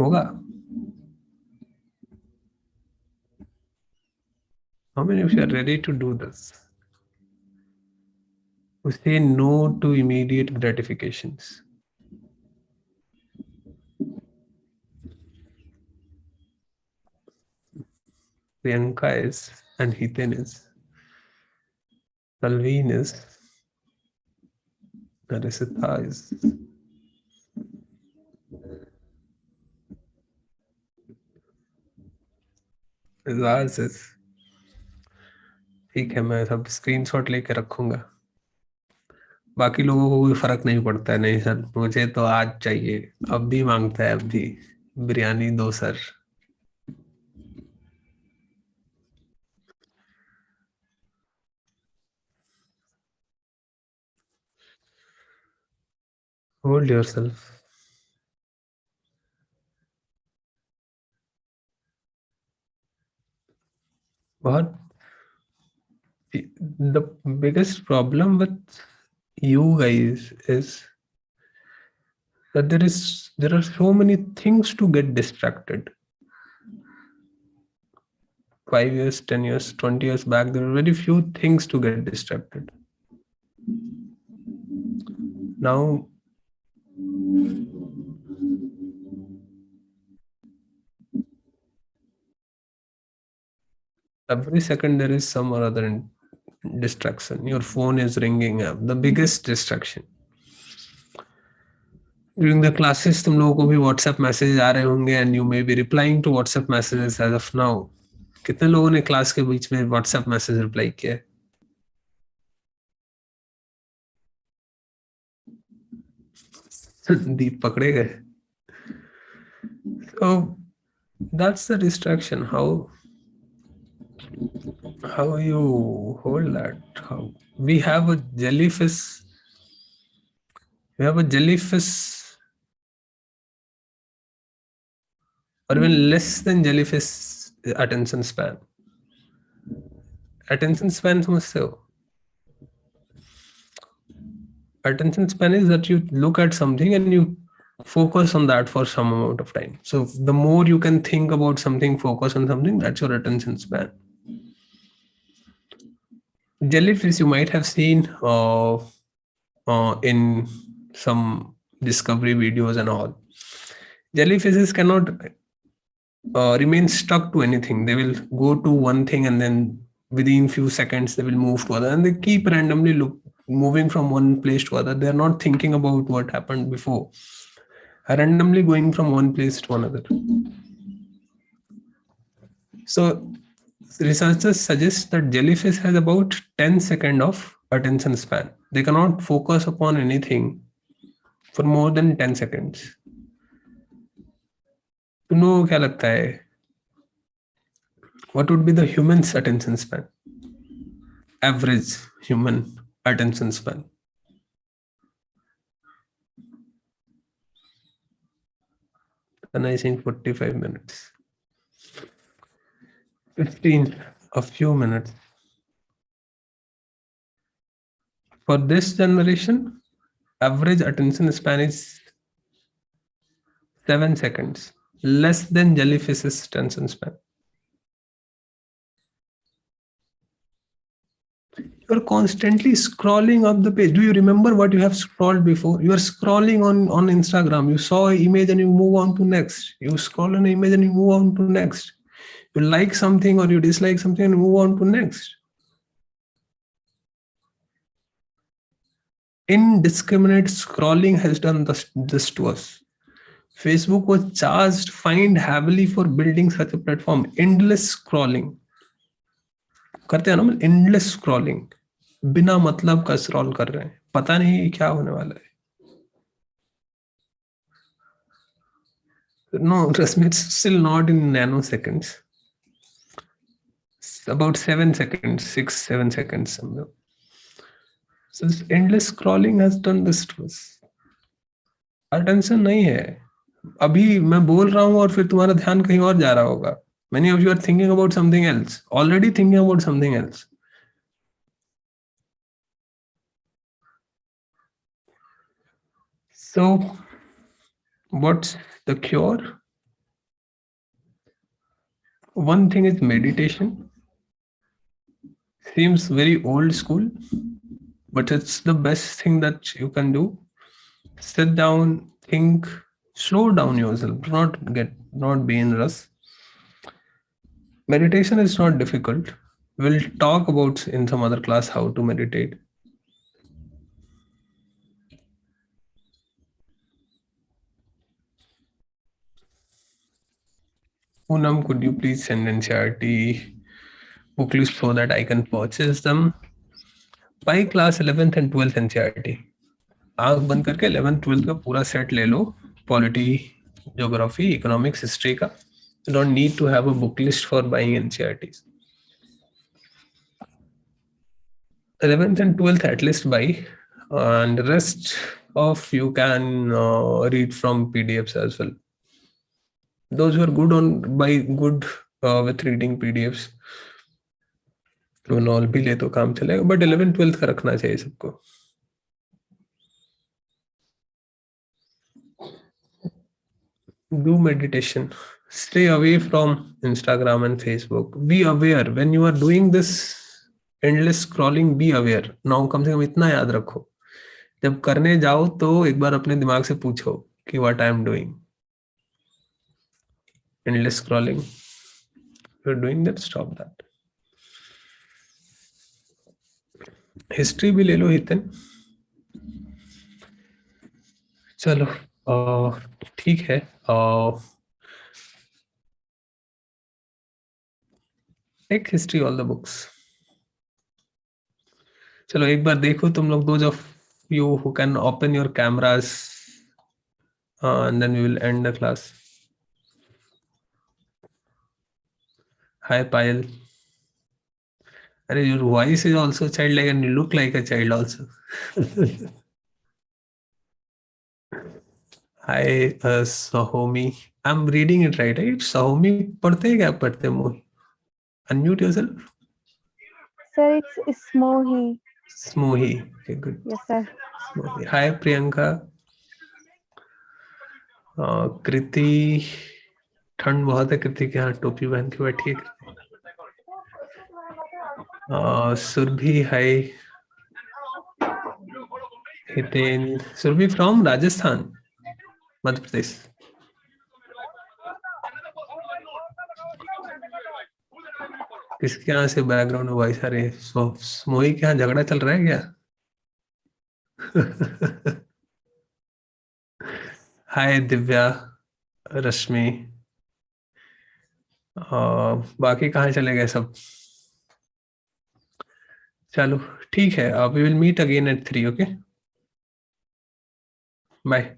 होगा? How many of you are ready to do this? To say no to immediate gratifications. Priyanka is, and Hiten is, Talveen is, Narisita is. Izaz is. ठीक है, मैं सब screenshot लेके रखूंगा। बाकी लोगों को कोई फर्क नहीं पड़ता है, नहीं सर मुझे तो आज चाहिए, अब भी मांगता है, अब भी बिरयानी दो सर। Hold yourself. बहुत the biggest problem with you guys is that there are so many things to get distracted. 5 years, 10 years, 20 years back, there were very few things to get distracted. Now, every second there is some or other distraction. Your phone is ringing up, the biggest distraction. During the classes, तुम लोगों को भी WhatsApp messages आ रहे होंगे, and you may be replying to WhatsApp messages as of now. कितने लोगों ने class के बीच में WhatsApp मैसेज रिप्लाई किया? दीप पकड़े गए। So that's the distraction. How you hold that? How we have a jellyfish. We have a jellyfish, or even less than jellyfish attention span. Attention span समझते हो? Attention span is that you look at something and you focus on that for some amount of time. So the more you can think about something, focus on something, that's your attention span. Jellyfish you might have seen in some discovery videos and all. Jellyfishes cannot remain stuck to anything. They will go to one thing and then within few seconds they will move to other, and they keep randomly moving from one place to other. They are not thinking about what happened before, randomly going from one place to another. So researchers suggest that jellyfish has about 10 seconds of attention span. They cannot focus upon anything for more than 10 seconds. तुम लोगों को क्या लगता है, what would be the human's attention span? Average human attention span. And I think 45 minutes. 15, a few minutes. For this generation, average attention span is 7 seconds, less than jellyfish's attention span. You're constantly scrolling up the page. Do you remember what you have scrolled before? You are scrolling on Instagram. You saw an image and you move on to next. You scroll an image and you move on to next. You like something or you dislike something and move on to next. Indiscriminate scrolling has done this to us. Facebook was charged, fined heavily for building such a platform. Endless scrolling करते हैं ना, endless scrolling, बिना मतलब का scroll कर रहे हैं, पता नहीं क्या होने वाला है. No, Rasmi, it's still not in nanoseconds. It's about 7 seconds, 6-7 seconds somewhere. So this endless scrolling has done this to us. Attention नहीं है. अभी मैं बोल रहा हूँ और फिर तुम्हारा ध्यान कहीं और जा रहा होगा. Many of you are thinking about something else, already thinking about something else. So what's the cure? One thing is meditation. Seems very old school, but it's the best thing that you can do. Sit down, think, slow down yourself, not be in rush. Meditation is not difficult. We'll talk about in some other class how to meditate. Poonam, could you please send NCERT book list so that I can purchase them? By class 11th and 12th NCERT. आँख बंद करके 11th 12th का पूरा set ले लो, polity, geography, economics, history का. You don't need to have a book list for buying NCERTs. 11th and 12th at least buy, and rest of you can read from PDFs as well. Those who are good on buy good with reading PDFs, all भी ले तो काम चलेगा, but 11th 12th का रखना चाहिए सबको. Do meditation. Stay away from Instagram and Facebook. Be aware when you are doing this endless scrolling. Be aware. Now कम से कम इतना याद रखो, जब करने जाओ तो एक बार अपने दिमाग से पूछो कि what I am doing. Endless scrolling. If you're doing that, stop that. History भी ले लो हितन. चलो ठीक है. Take history all the books. चलो एक बार देखो तुम लोग, those of you who can open your cameras, and then we will end the class. Hi Payal. Your voice is also childlike and you look like a child also. Hi Sahomi. I'm reading it right? Sahomi पढ़ते हैं क्या पढ़ते हैं मोही? Unmute yourself. Sir, it's Smohi. Smohi. Okay, good. Yes, sir. Smohi. Hi Priyanka. कृति, ठंड बहुत है कृति के यहाँ, टोपी पहन के बैठी है. सुरभि, हाय. हितेन. सुरभि फ्रॉम राजस्थान, मध्य प्रदेश. किसके यहाँ से बैकग्राउंड में वॉइस आ रही है? मोही के यहाँ झगड़ा चल रहा है क्या? हाय दिव्या, रश्मि. बाकी कहाँ चले गए सब? चलो ठीक है, we will meet again at 3. Okay, bye.